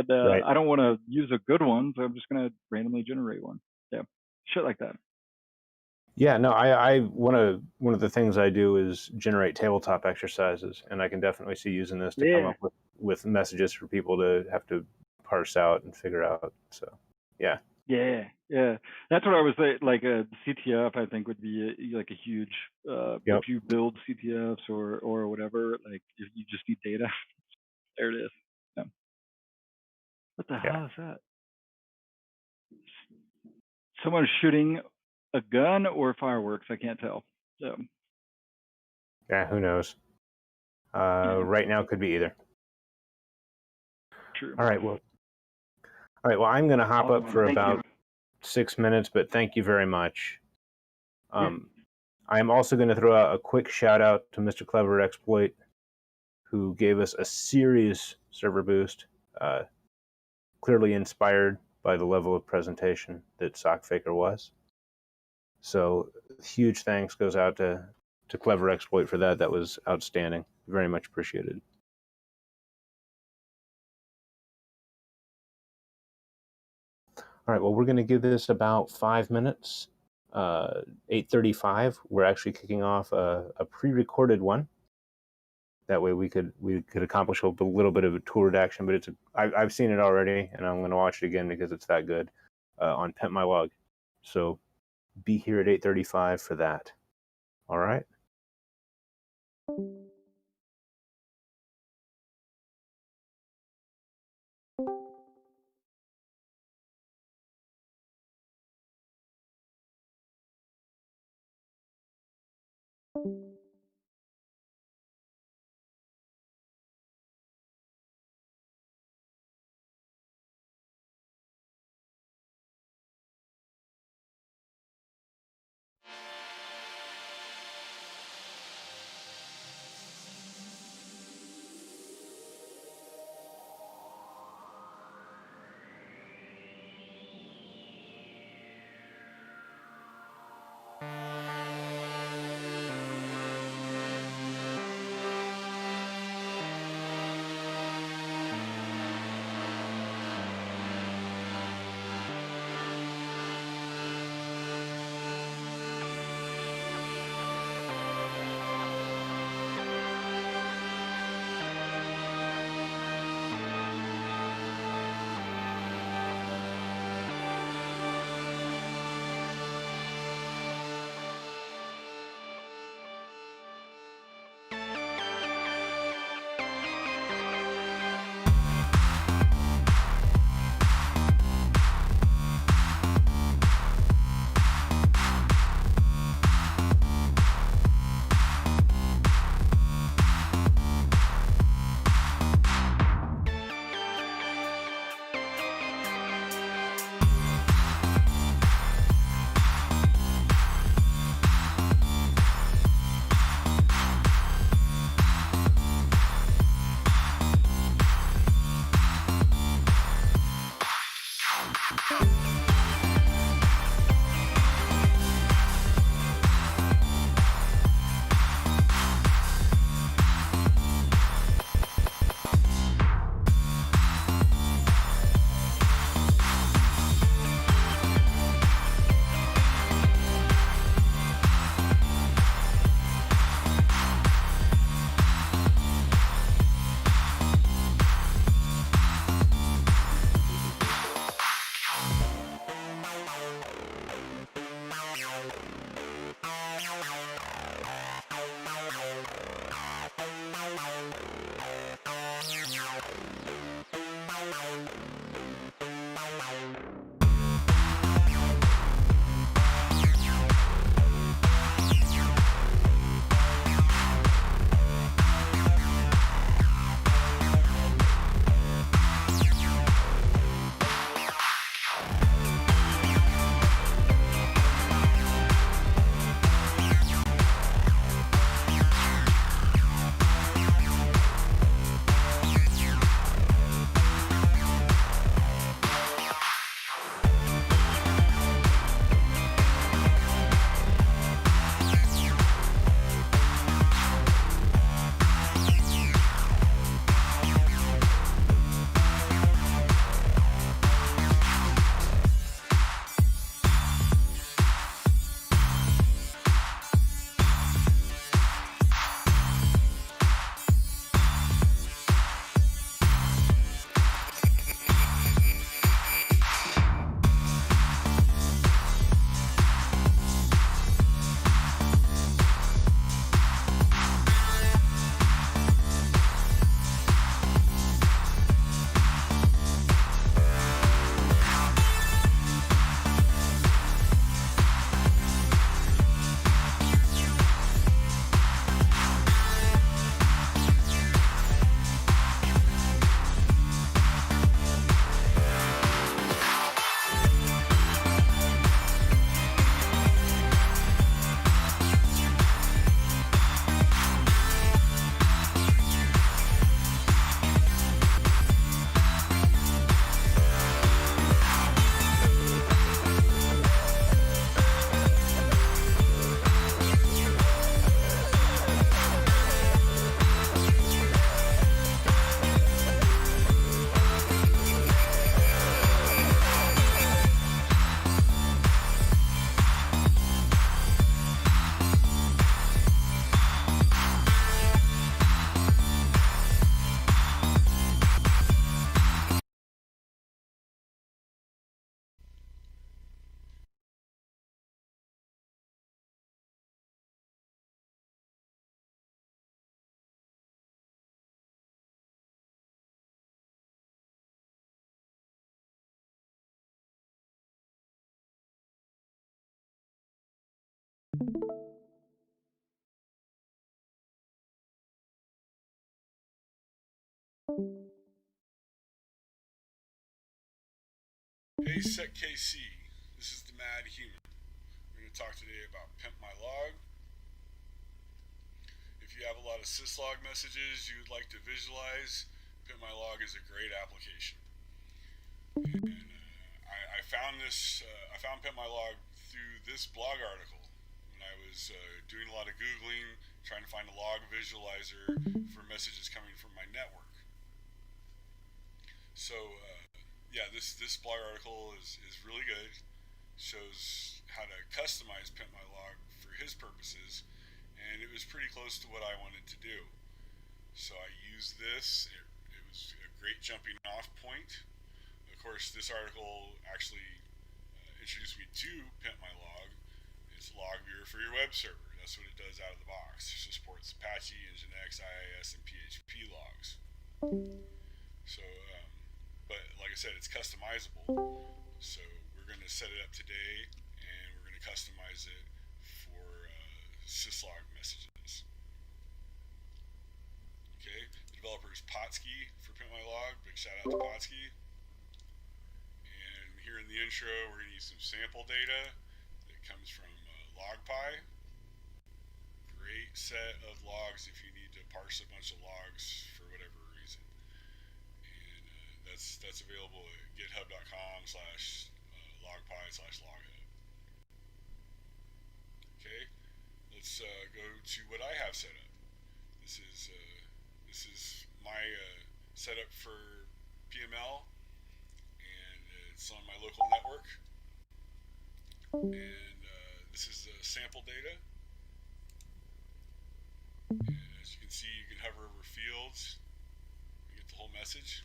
right. I don't want to use a good one, so I'm just gonna randomly generate one. Yeah, shit like that. Yeah, no, I one of the things I do is generate tabletop exercises, and I can definitely see using this to come up with messages for people to have to parse out and figure out. So, yeah. Yeah. That's what I was saying. Like a CTF, I think would be like a huge. If you build CTFs or whatever, like if you just need data, there it is. Yeah. What the hell is that? Someone shooting a gun or fireworks? I can't tell. So. Yeah, who knows? Right now, could be either. True. All right. Well, I'm going to hop up for about 6 minutes, but thank you very much. I am also going to throw out a quick shout out to Mr. Clever Exploit, who gave us a serious server boost, clearly inspired by the level of presentation that soc-faker was. So huge thanks goes out to Clever Exploit for that. That was outstanding. Very much appreciated. All right, well, we're going to give this about 5 minutes. 8:35. We're actually kicking off a pre-recorded one. That way we could accomplish a little bit of a tool redaction, but I've seen it already, and I'm going to watch it again because it's that good on PimpMyLog. So be here at 8:35 for that. All right. Hey SecKC, this is the Mad Human. We're going to talk today about PimpMyLog. If you have a lot of syslog messages you would like to visualize, PimpMyLog is a great application. And I found PimpMyLog through this blog article when I was doing a lot of Googling, trying to find a log visualizer for messages coming from my network. So yeah, this blog article is really good. Shows how to customize PimpMyLog for his purposes, and it was pretty close to what I wanted to do. So I used this. It was a great jumping off point. Of course, this article actually introduced me to PimpMyLog. It's a log viewer for your web server. That's what it does out of the box. It supports Apache, Nginx, IIS, and PHP logs. So but like I said, it's customizable. So we're going to set it up today, and we're going to customize it for syslog messages. Okay, the developer is Potsky for PimpMyLog. Big shout out to Potsky. And here in the intro, we're going to use some sample data that comes from LogPy. Great set of logs if you need to parse a bunch of logs for whatever reason. That's available at github.com/logpy/loghub. Okay, let's go to what I have set up. This is my setup for PML, and it's on my local network. And this is the sample data. And as you can see, you can hover over fields and get the whole message.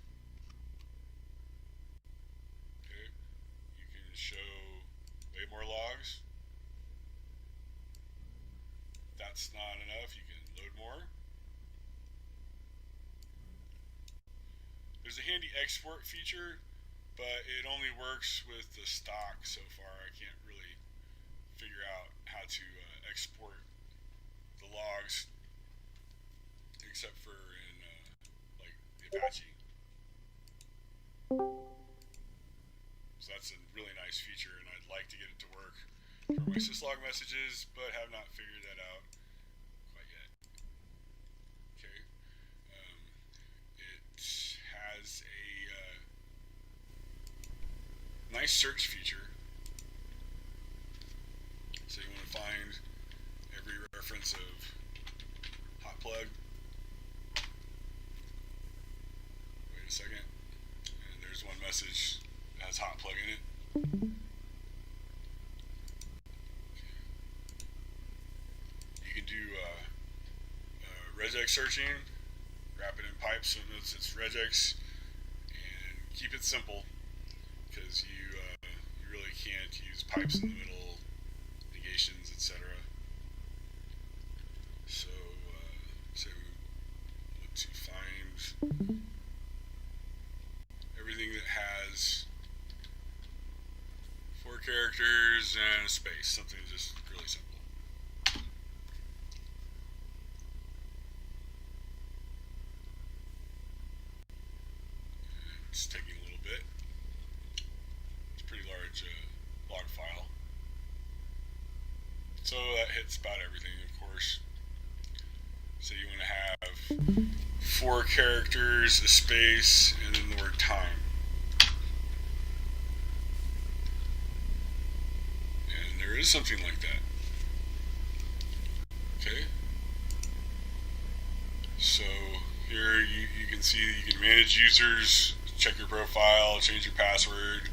Show way more logs. If that's not enough, you can load more. There's a handy export feature, but it only works with the stock so far. I can't really figure out how to export the logs except for in like the Apache. So that's a really nice feature, and I'd like to get it to work for my syslog messages, but have not figured that out quite yet. Okay. It has a nice search feature. So you want to find every reference of hot plug. Wait a second. And there's one message has hot plug in it. You can do regex searching, wrap it in pipes so it knows it's regex, and keep it simple because you really can't use pipes in the middle, negations, etc. So look to find everything that has 4 characters and a space, something just really simple. And it's taking a little bit. It's a pretty large log file. So that hits about everything, of course. So you want to have 4 characters, a space, and then the word time. There is something like that. Okay. So here you can see you can manage users, check your profile, change your password.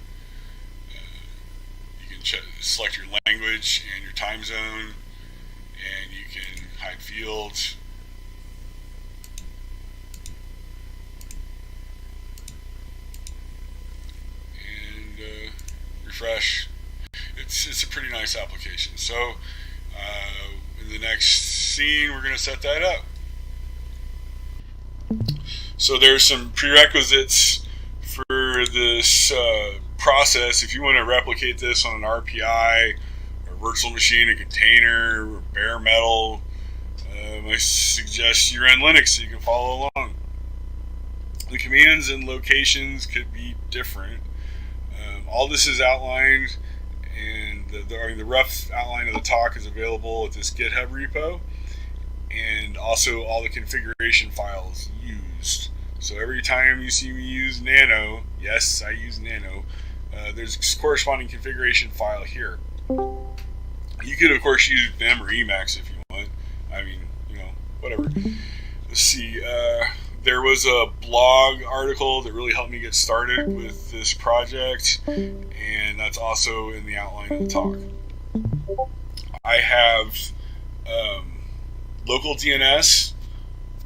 You can select your language and your time zone, and you can hide fields. And refresh. It's a pretty nice application. So in the next scene, we're going to set that up. So there's some prerequisites for this process. If you want to replicate this on an RPI or virtual machine, a container, bare metal. I suggest you run Linux so you can follow along. The commands and locations could be different. All this is outlined, and the rough outline of the talk is available with this GitHub repo, and also all the configuration files used. So every time you see me use nano, yes, I use nano, there's a corresponding configuration file here. You could, of course, use Vim or Emacs if you want. I mean, whatever. Let's see. There was a blog article that really helped me get started with this project, and that's also in the outline of the talk. I have local DNS,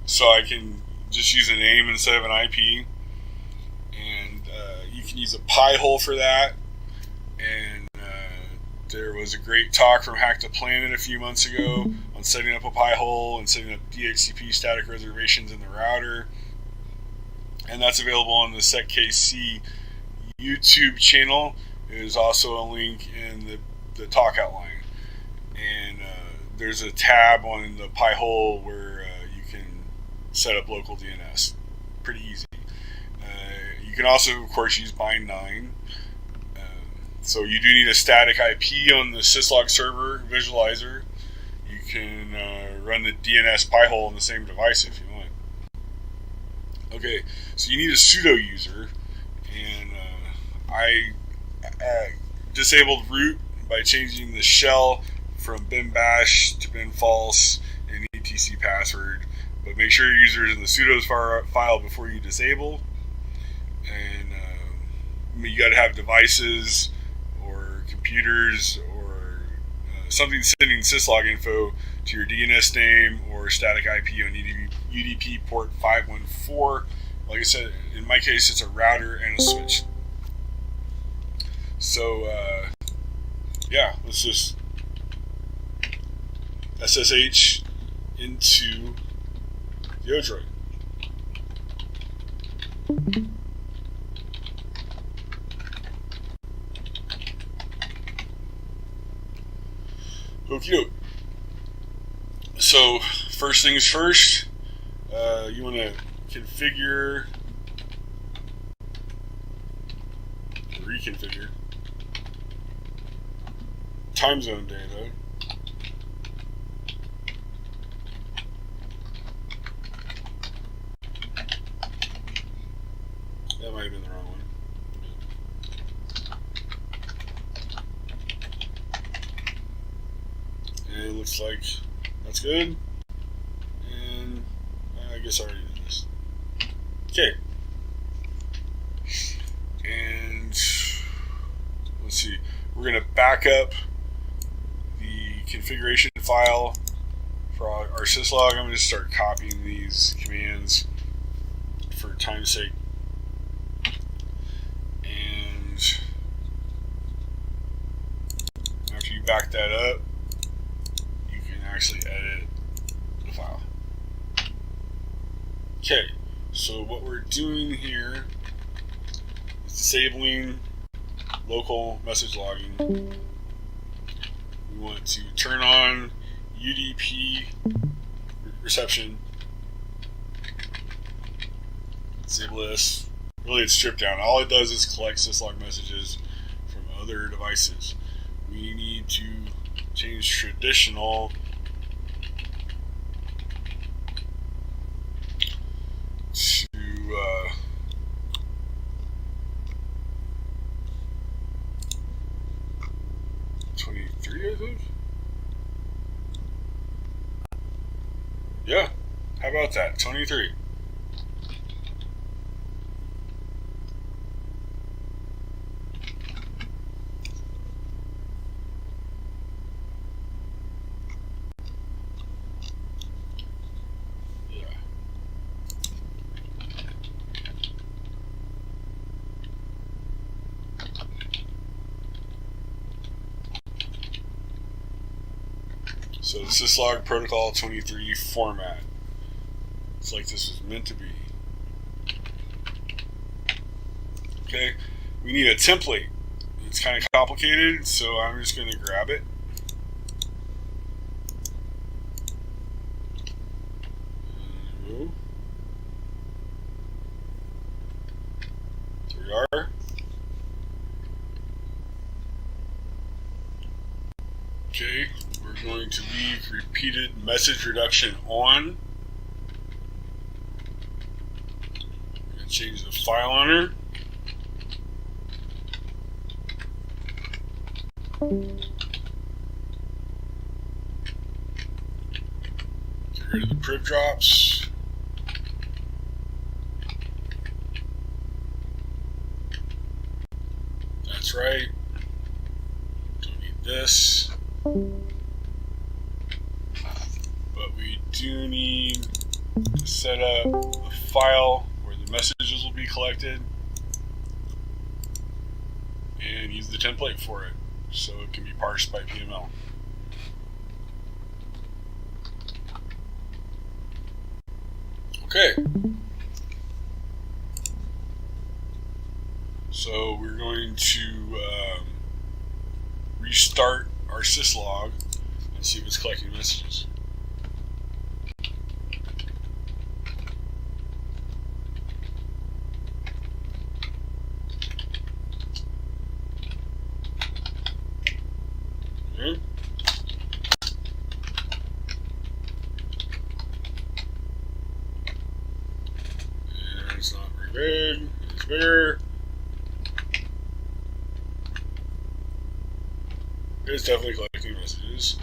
so I can just use a name instead of an IP, and you can use a Pi hole for that. And there was a great talk from Hack the Planet a few months ago on setting up a Pi hole and setting up DHCP static reservations in the router. And that's available on the SecKC YouTube channel. There's also a link in the talk outline. And there's a tab on the Pi hole where you can set up local DNS. Pretty easy. You can also, of course, use bind9. So you do need a static IP on the syslog server visualizer. You can run the DNS Pi hole on the same device if you want. Okay, so you need a sudo user, and I disabled root by changing the shell from binbash to binfalse and etc password. But make sure your user is in the sudo file before you disable. And you got to have devices or computers or something sending syslog info to your DNS name or static IP on UDP port 514. Like I said, in my case, it's a router and a switch. So, yeah, let's just SSH into the Odroid. Okie doke. So, first things first, you want to configure, reconfigure time zone data. That might have been the wrong one. And it looks like that's good. And I guess I already did this. Okay. And let's see. We're going to back up the configuration file for our syslog. I'm going to start copying these commands for time's sake. And after you back that up, you can actually edit the file. Okay, so what we're doing here is disabling local message logging. We want to turn on UDP reception. Disable this. Really, it's stripped down. All it does is collect syslog messages from other devices. We need to change traditional to 23, I think. Yeah, how about that? 23. So the syslog protocol 23 format. It's like this was meant to be. Okay, we need a template. It's kind of complicated, so I'm just going to grab it. we are. Okay, we're going to leave repeated message reduction on. We're going to change the file owner. Get rid of the prib drops. That's right. Don't need this. But we do need to set up a file where the messages will be collected and use the template for it so it can be parsed by PML. Okay. So we're going to restart our syslog and see if it's collecting messages. Okay. And it's not very big, it's bigger. It's definitely collecting messages.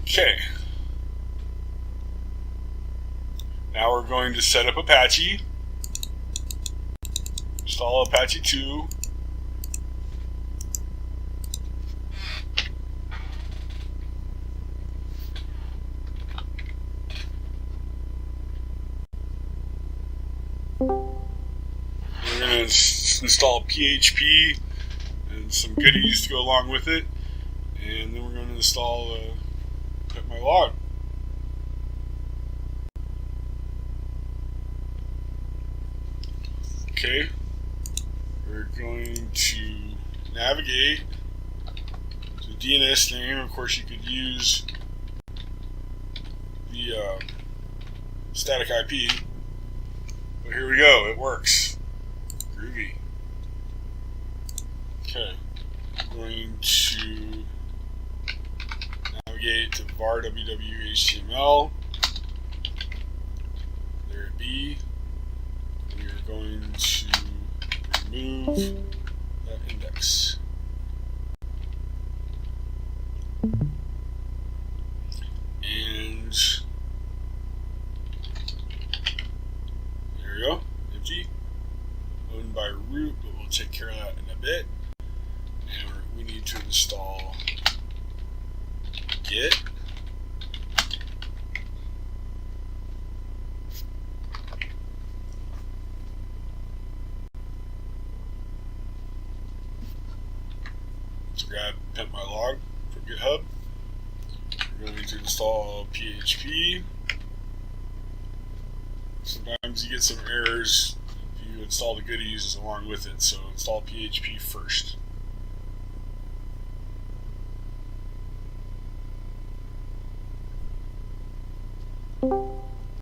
Okay. Now we're going to set up Apache. Install Apache 2. We're going to install PHP and some goodies to go along with it, and then we're going to install PimpMyLog. Okay, we're going to navigate to the DNS name. Of course, you could use the static IP, but here we go, it works. Groovy. Okay, I'm going to navigate to var www.html. There it be. We are going to remove that index. And there we go, empty. Owned by root, but we'll take care of that in a bit. And we need to install git. So grab PimpMyLog from GitHub. We're going to install PHP. Sometimes you get some errors if you install the goodies along with it, so install PHP first.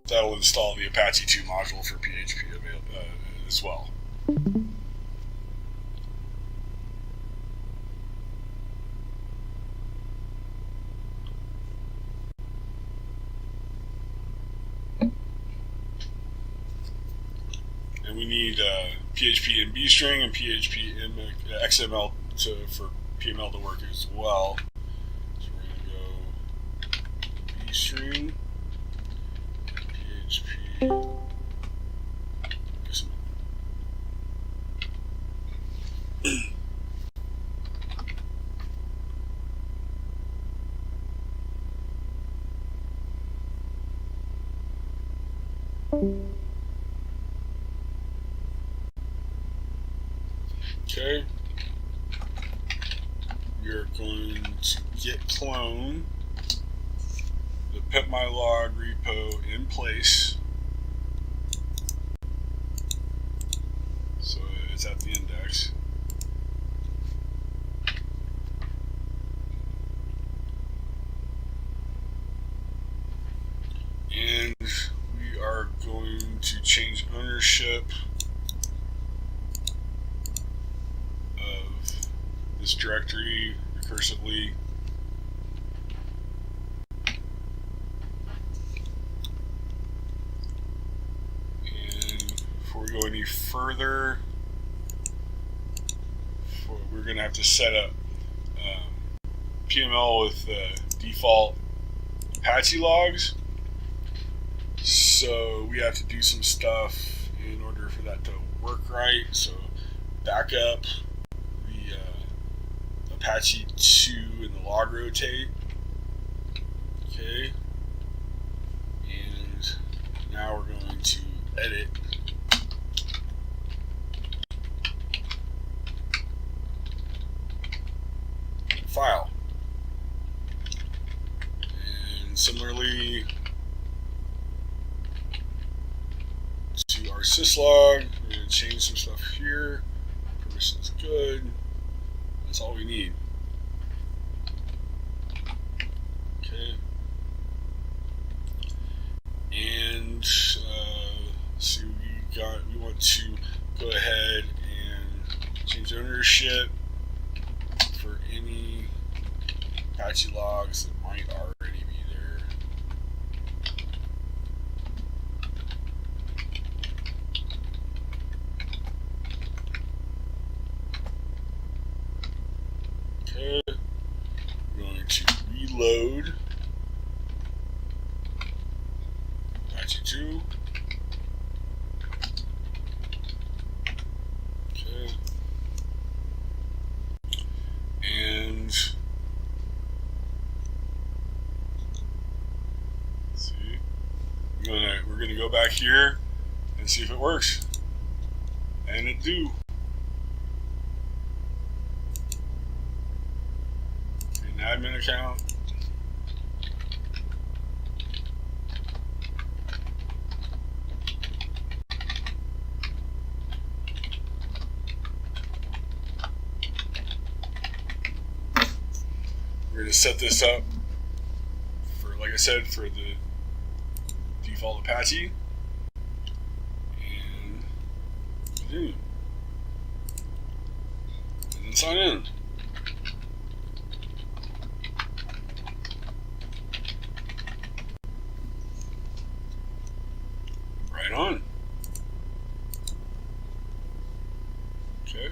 That'll install the Apache 2 module for PHP as well. And we need PHP MB string and PHP XML for PML to work as well. So we're going to go B string. PHP. Okay. We are going to git clone the PimpMyLog repo in place. So it's at the index. And we are going to ownership of this directory recursively. And before we go any further, we're going to have to set up PML with default Apache logs. So we have to do some stuff in order for that to work right. So back up the Apache 2 in the log rotate. Okay. And now we're going to edit file. And similarly to our syslog, we're going to change some stuff here. Permission's good. That's all we need. Okay. And so we want to go ahead and change ownership for any Apache logs that might already be there. Okay, we're going to reload Apache 2. Okay, and see, we're gonna go back here and see if it works, and it do. An admin account. We're going to set this up for, like I said, for the default Apache. And continue. And then sign in. Right on. Okay.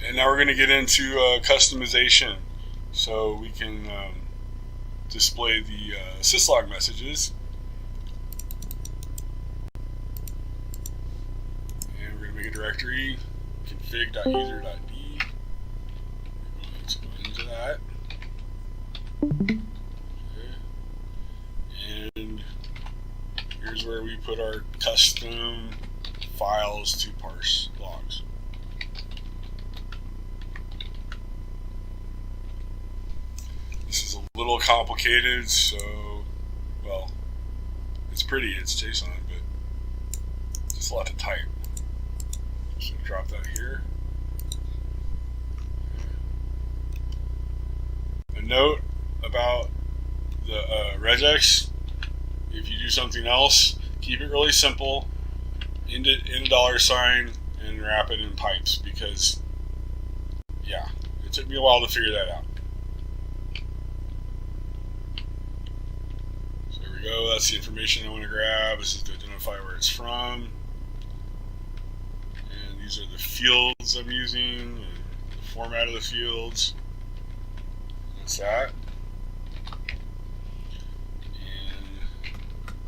And now we're going to get into customization, so we can display the syslog messages. And we're going to make a directory, config.user.d. We're going to go into that. Okay. And here's where we put our custom files to parse logs. This is a little complicated, so, well, it's pretty, it's JSON, but just a lot to type. Just gonna drop that here. A note about the regex: if you do something else, keep it really simple, end it in $, and wrap it in pipes, because, yeah, it took me a while to figure that out. Go. That's the information I want to grab. This is to identify where it's from. And these are the fields I'm using, and the format of the fields. That's that.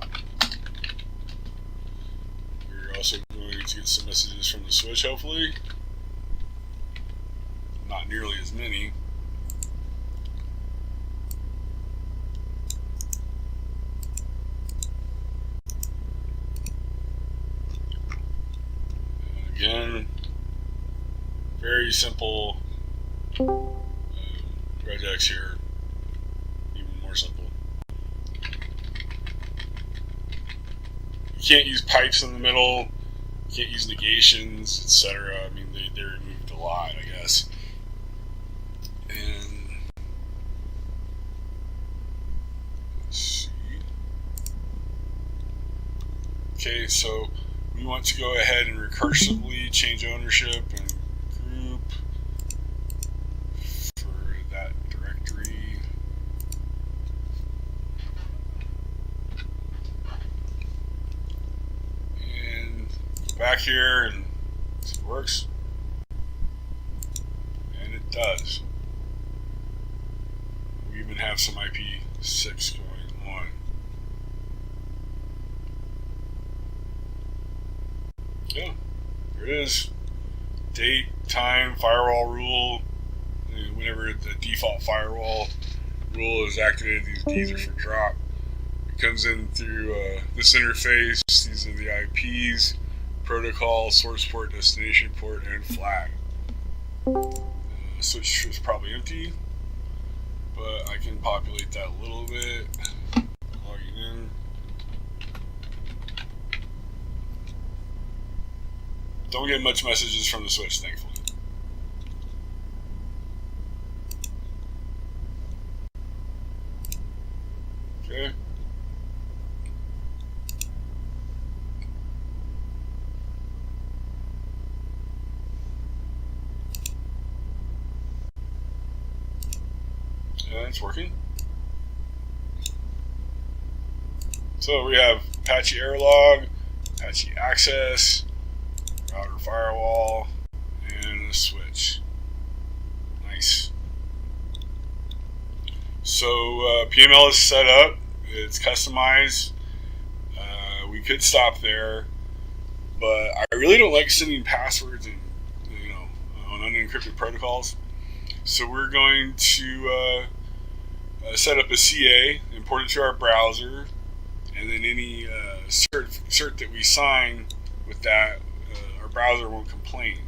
And we're also going to get some messages from the switch, hopefully. Not nearly as many. Again, very simple regex here, even more simple. You can't use pipes in the middle, you can't use negations, etc. I mean, they removed a lot, I guess. And Okay, so we want to go ahead and recursively change ownership and group for that directory. And go back here and see if it works. And it does. We even have some IP6 going on. Yeah, there it is. Date, time, firewall rule. And whenever the default firewall rule is activated, these Ds are for drop. It comes in through this interface. These are the IPs, protocol, source port, destination port, and flag. Switch is probably empty, but I can populate that a little bit. Logging in. Don't get much messages from the switch, thankfully. Okay. Yeah, it's working. So we have Apache error log, Apache access, router firewall, and a switch. Nice. So PML is set up. It's customized. We could stop there, but I really don't like sending passwords and on unencrypted protocols. So we're going to set up a CA, import it to our browser, and then any cert that we sign with that, our browser won't complain.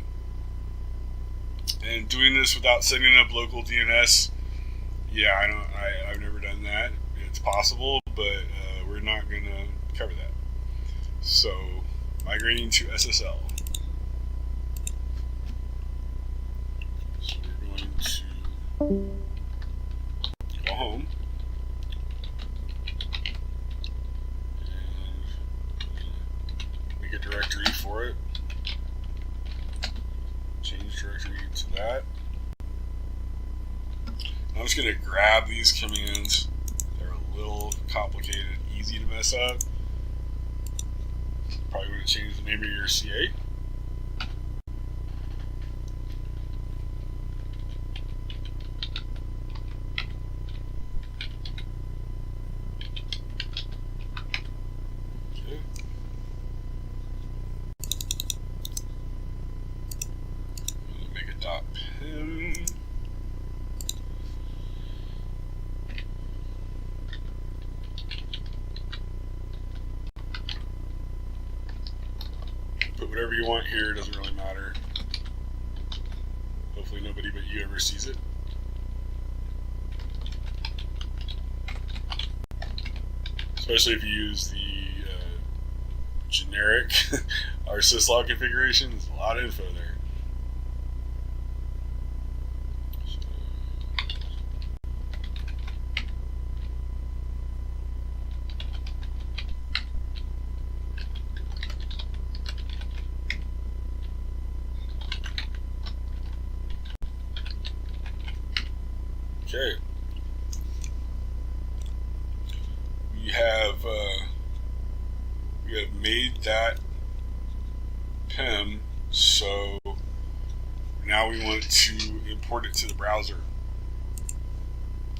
And doing this without setting up local DNS, yeah, I've never done that. It's possible, but we're not going to cover that. So, migrating to SSL. So we're going to go home. And make a directory for it. Change directory to that. I'm just going to grab these commands. They're a little complicated, easy to mess up. Probably going to change the name of your CA. Okay. Make a .pim. Put whatever you want here, it doesn't really matter. Hopefully nobody but you ever sees it. Especially if you use the generic our syslog configuration. There's a lot of info there. Okay. We have made that PIM, so now we want to import it to the browser.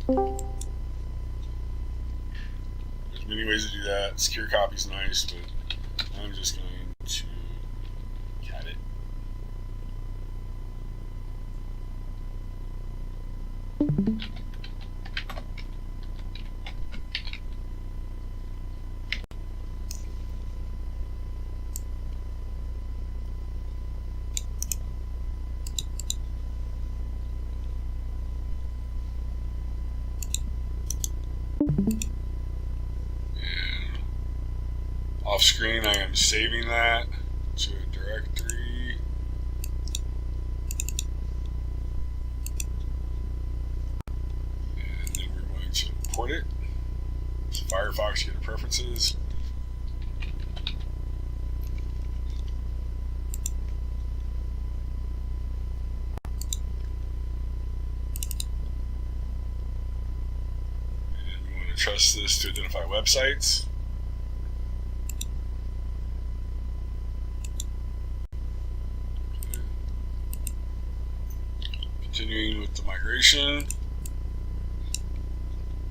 There's many ways to do that. Secure copy is nice, but I'm just going to cat it. And off screen, I am saving that to a directory. And then we're going to import it. So Firefox, go to preferences. trust this to identify websites. Continuing with the migration.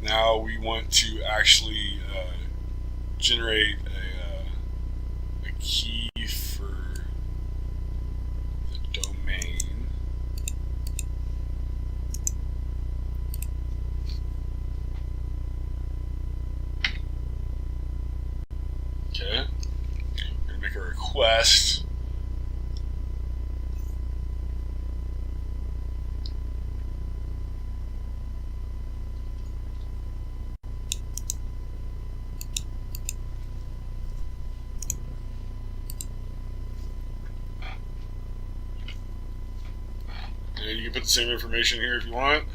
Now we want to actually generate a key for the domain. Okay, we're going to make a request. And you can put the same information here if you want.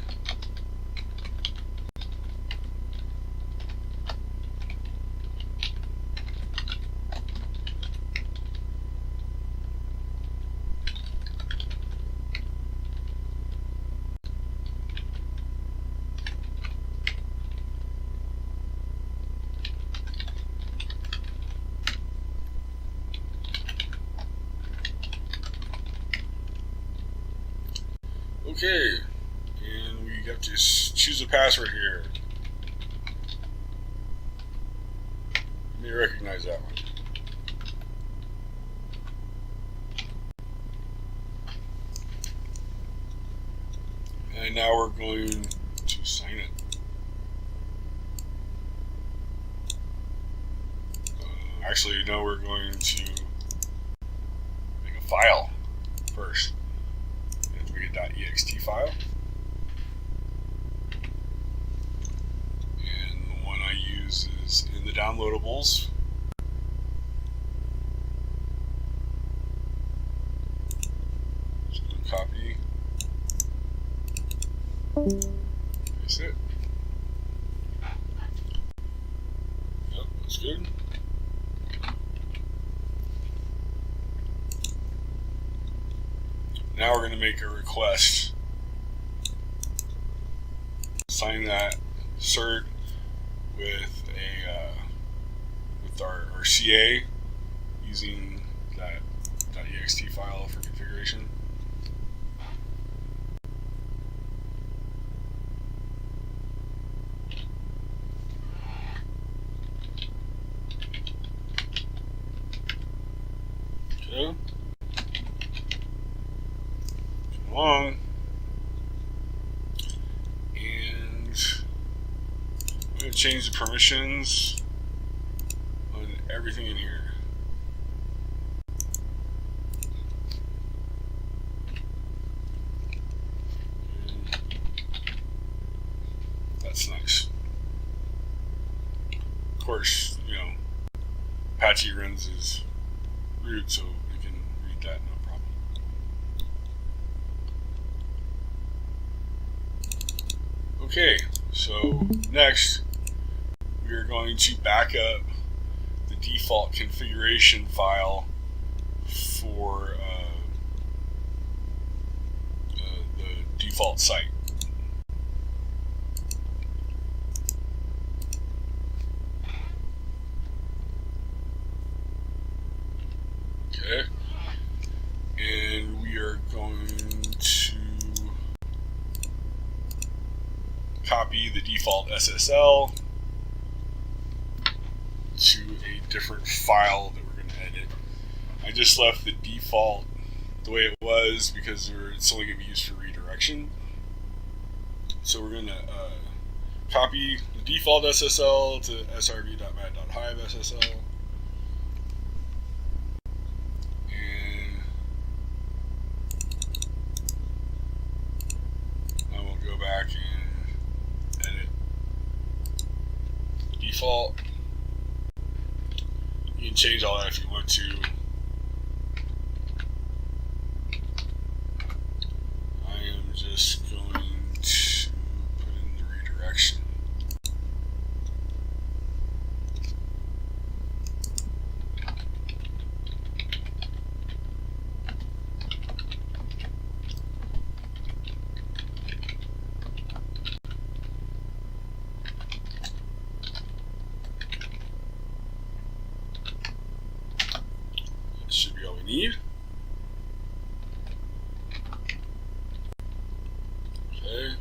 Okay, and we have to choose a password here. Let me recognize that one. And now we're going to sign it. Actually, no, we're going to make a file first. .ext file, and the one I use is in the downloadables. Just going to copy, paste it. Yep, that's good. Now we're going to make a request. Sign that cert with our CA using that .ext file for configuration. Okay. Along, and I'm going to change the permissions on everything in here. And that's nice. Of course, you know, Apache runs as root, so we can read that, no problem. Okay, so next we are going to back up the default configuration file for the default site. Okay, and we are going to copy the default SSL to a different file that we're going to edit. I just left the default the way it was because it's only going to be used for redirection. So we're going to copy the default SSL to srv.mat.hive SSL. And I will go back and edit the default. You can change all that if you want to. I am just going to put in the redirection. should be all we need. Okay.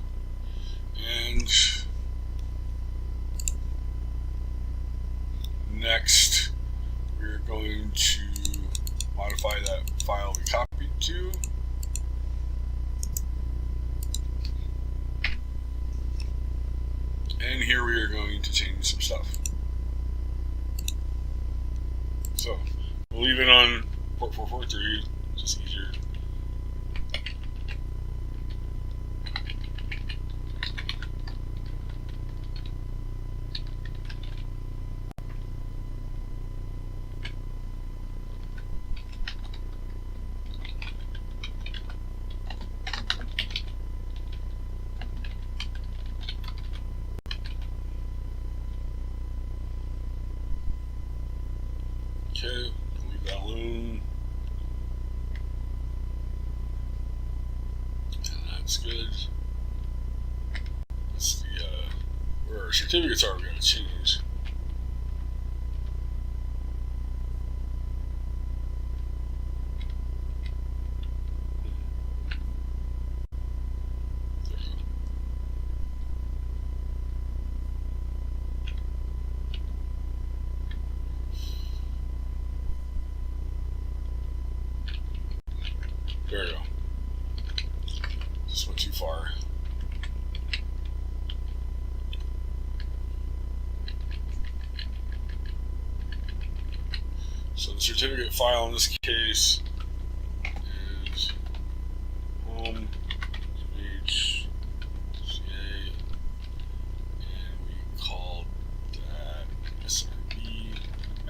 And next, we're going to modify that file we copied to. And here we are going to change some stuff. So, we'll leave it on port 443, just easier. Okay, leave that alone. And that's good. That's the, where our certificates are, we gotta change. There we go. Just went too far. So the certificate file in this case is home HCA, and we called that SRB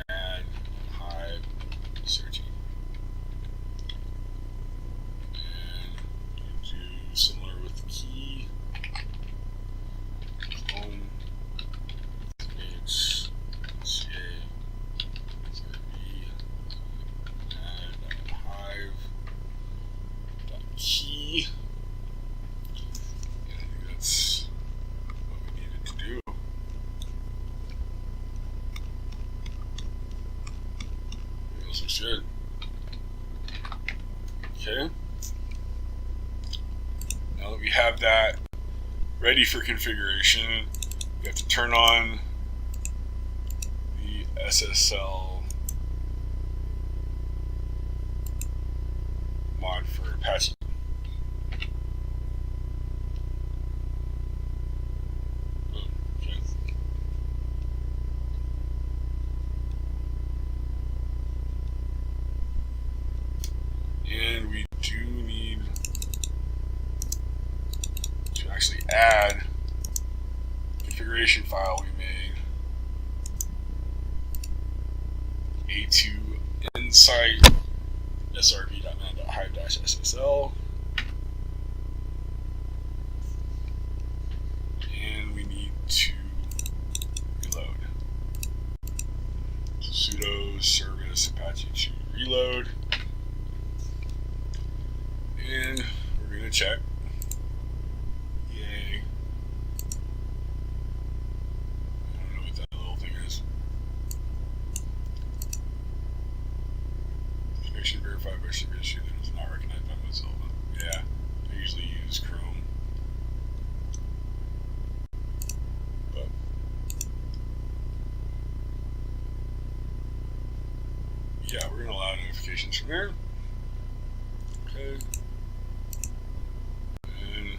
mad hive searching. Similar with the key. Home H C A and hive key. And I think that's what we needed to do. What else we should? Okay. Now that we have that ready for configuration, we have to turn on the SSL mod for Apache. Okay. And we do need to actually add configuration file we made, a2 insight srb.man.hive-ssl, and we need to reload. Sudo service apache 2 reload, and we're going to check. Yay. I don't know what that little thing is. Connection verified by SecKC that was not recognized by Mozilla. Yeah, I usually use Chrome. But yeah, we're going to allow notifications from there. Okay. And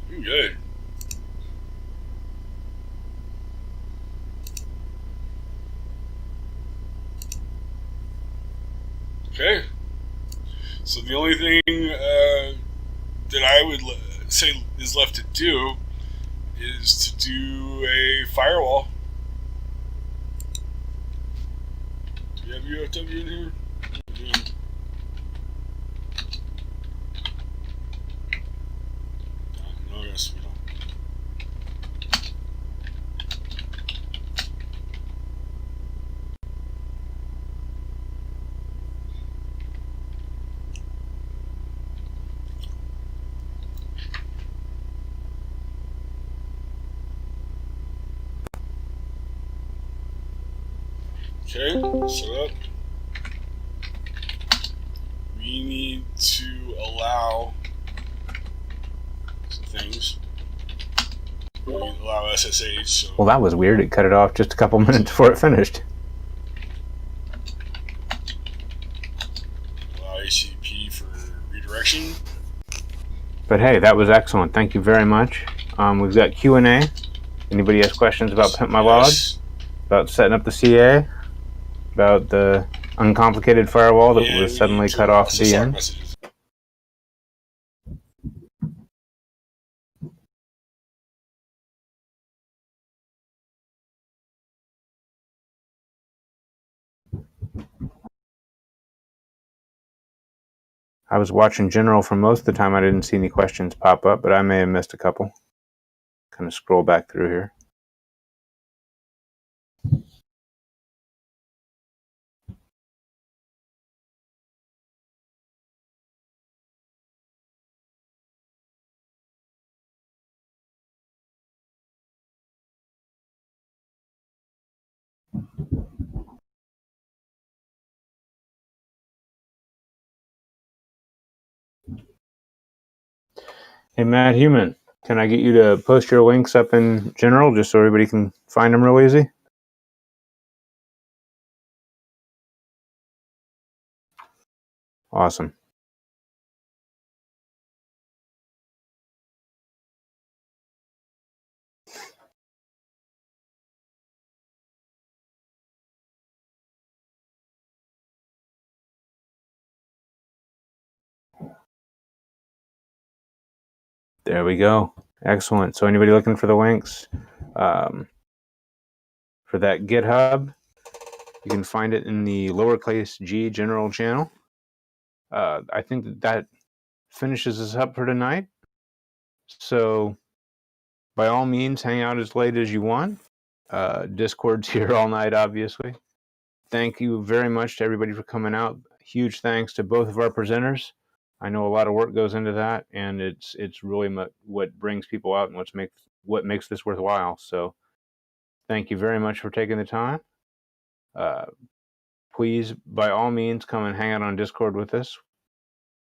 doing good. Okay. So the only thing that I would say is left to do is to do a firewall. Do we have UFW in here? No, yes, we don't. Okay, set up. to allow some things. We allow SSH. So Well, that was weird. It cut it off just a couple minutes before it finished. allow HTTP for redirection. But hey, that was excellent. Thank you very much. We've got Q&A. Anybody has questions about PimpMyLogs? Yes. About setting up the CA? About the uncomplicated firewall that And was suddenly we cut turn off at the syslog end? messages. I was watching General for most of the time. I didn't see any questions pop up, but I may have missed a couple. Kind of scroll back through here. Hey, Matt Human, can I get you to post your links up in General just so everybody can find them real easy? Awesome. There we go. Excellent. So anybody looking for the links for that GitHub, you can find it in the lowercase g general channel. I think that finishes us up for tonight. So by all means, hang out as late as you want. Discord's here all night, obviously. Thank you very much to everybody for coming out. Huge thanks to both of our presenters. I know a lot of work goes into that, and it's really what brings people out and what makes this worthwhile. So thank you very much for taking the time. Please, by all means, come and hang out on Discord with us.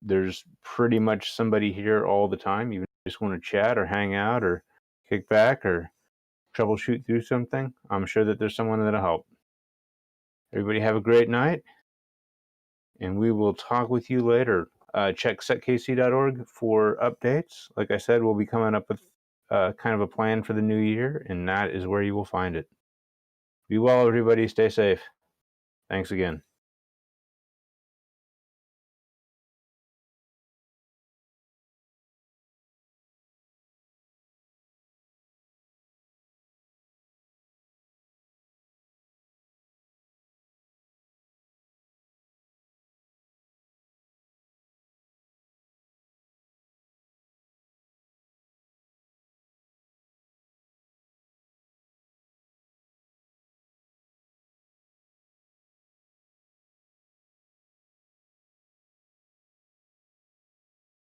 There's pretty much somebody here all the time. Even if you just want to chat or hang out or kick back or troubleshoot through something, I'm sure that there's someone that'll help. Everybody have a great night, and we will talk with you later. Check SecKC.org for updates. Like I said, we'll be coming up with kind of a plan for the new year, and that is where you will find it. Be well, everybody. Stay safe. Thanks again.